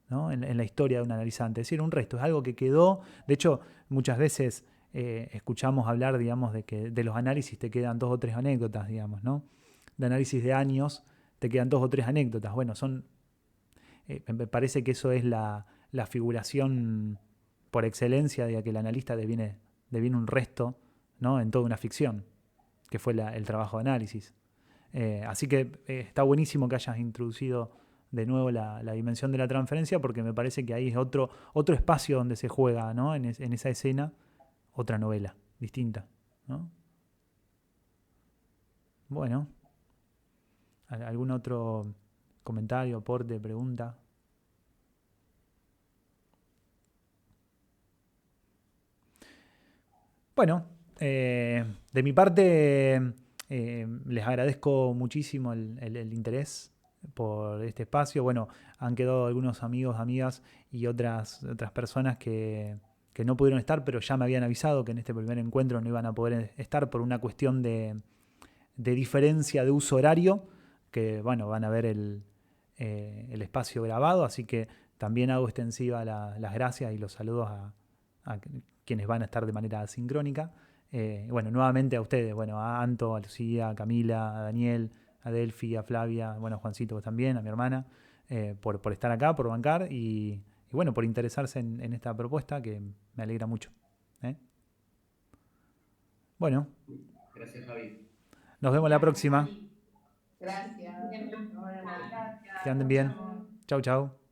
¿no? En la historia de un analizante. Es decir, un resto, es algo que quedó. De hecho, muchas veces escuchamos hablar, digamos, de que de los análisis te quedan 2 o 3 anécdotas, digamos, ¿no? De análisis de años te quedan 2 o 3 anécdotas. Bueno, me parece que eso es la figuración por excelencia de que el analista deviene un resto, ¿no? En toda una ficción, que fue el trabajo de análisis. Así que está buenísimo que hayas introducido de nuevo la dimensión de la transferencia, porque me parece que ahí es otro espacio donde se juega, ¿no? En esa escena, otra novela distinta, ¿no? Bueno, ¿algún otro comentario, aporte, pregunta? Bueno, de mi parte les agradezco muchísimo el interés por este espacio. Bueno, han quedado algunos amigos, amigas y otras personas que no pudieron estar, pero ya me habían avisado que en este primer encuentro no iban a poder estar por una cuestión de diferencia de uso horario, que bueno, van a ver el espacio grabado, así que también hago extensiva las gracias y los saludos a quienes van a estar de manera asincrónica. Bueno, nuevamente a ustedes, bueno, a Anto, a Lucía, a Camila, a Daniel, a Delphi, a Flavia, bueno, a Juancito vos también, a mi hermana, por estar acá, por bancar y bueno, por interesarse en esta propuesta que me alegra mucho. Bueno. Gracias, Javi. Nos vemos la próxima. Gracias. Que anden bien. Chau, chau.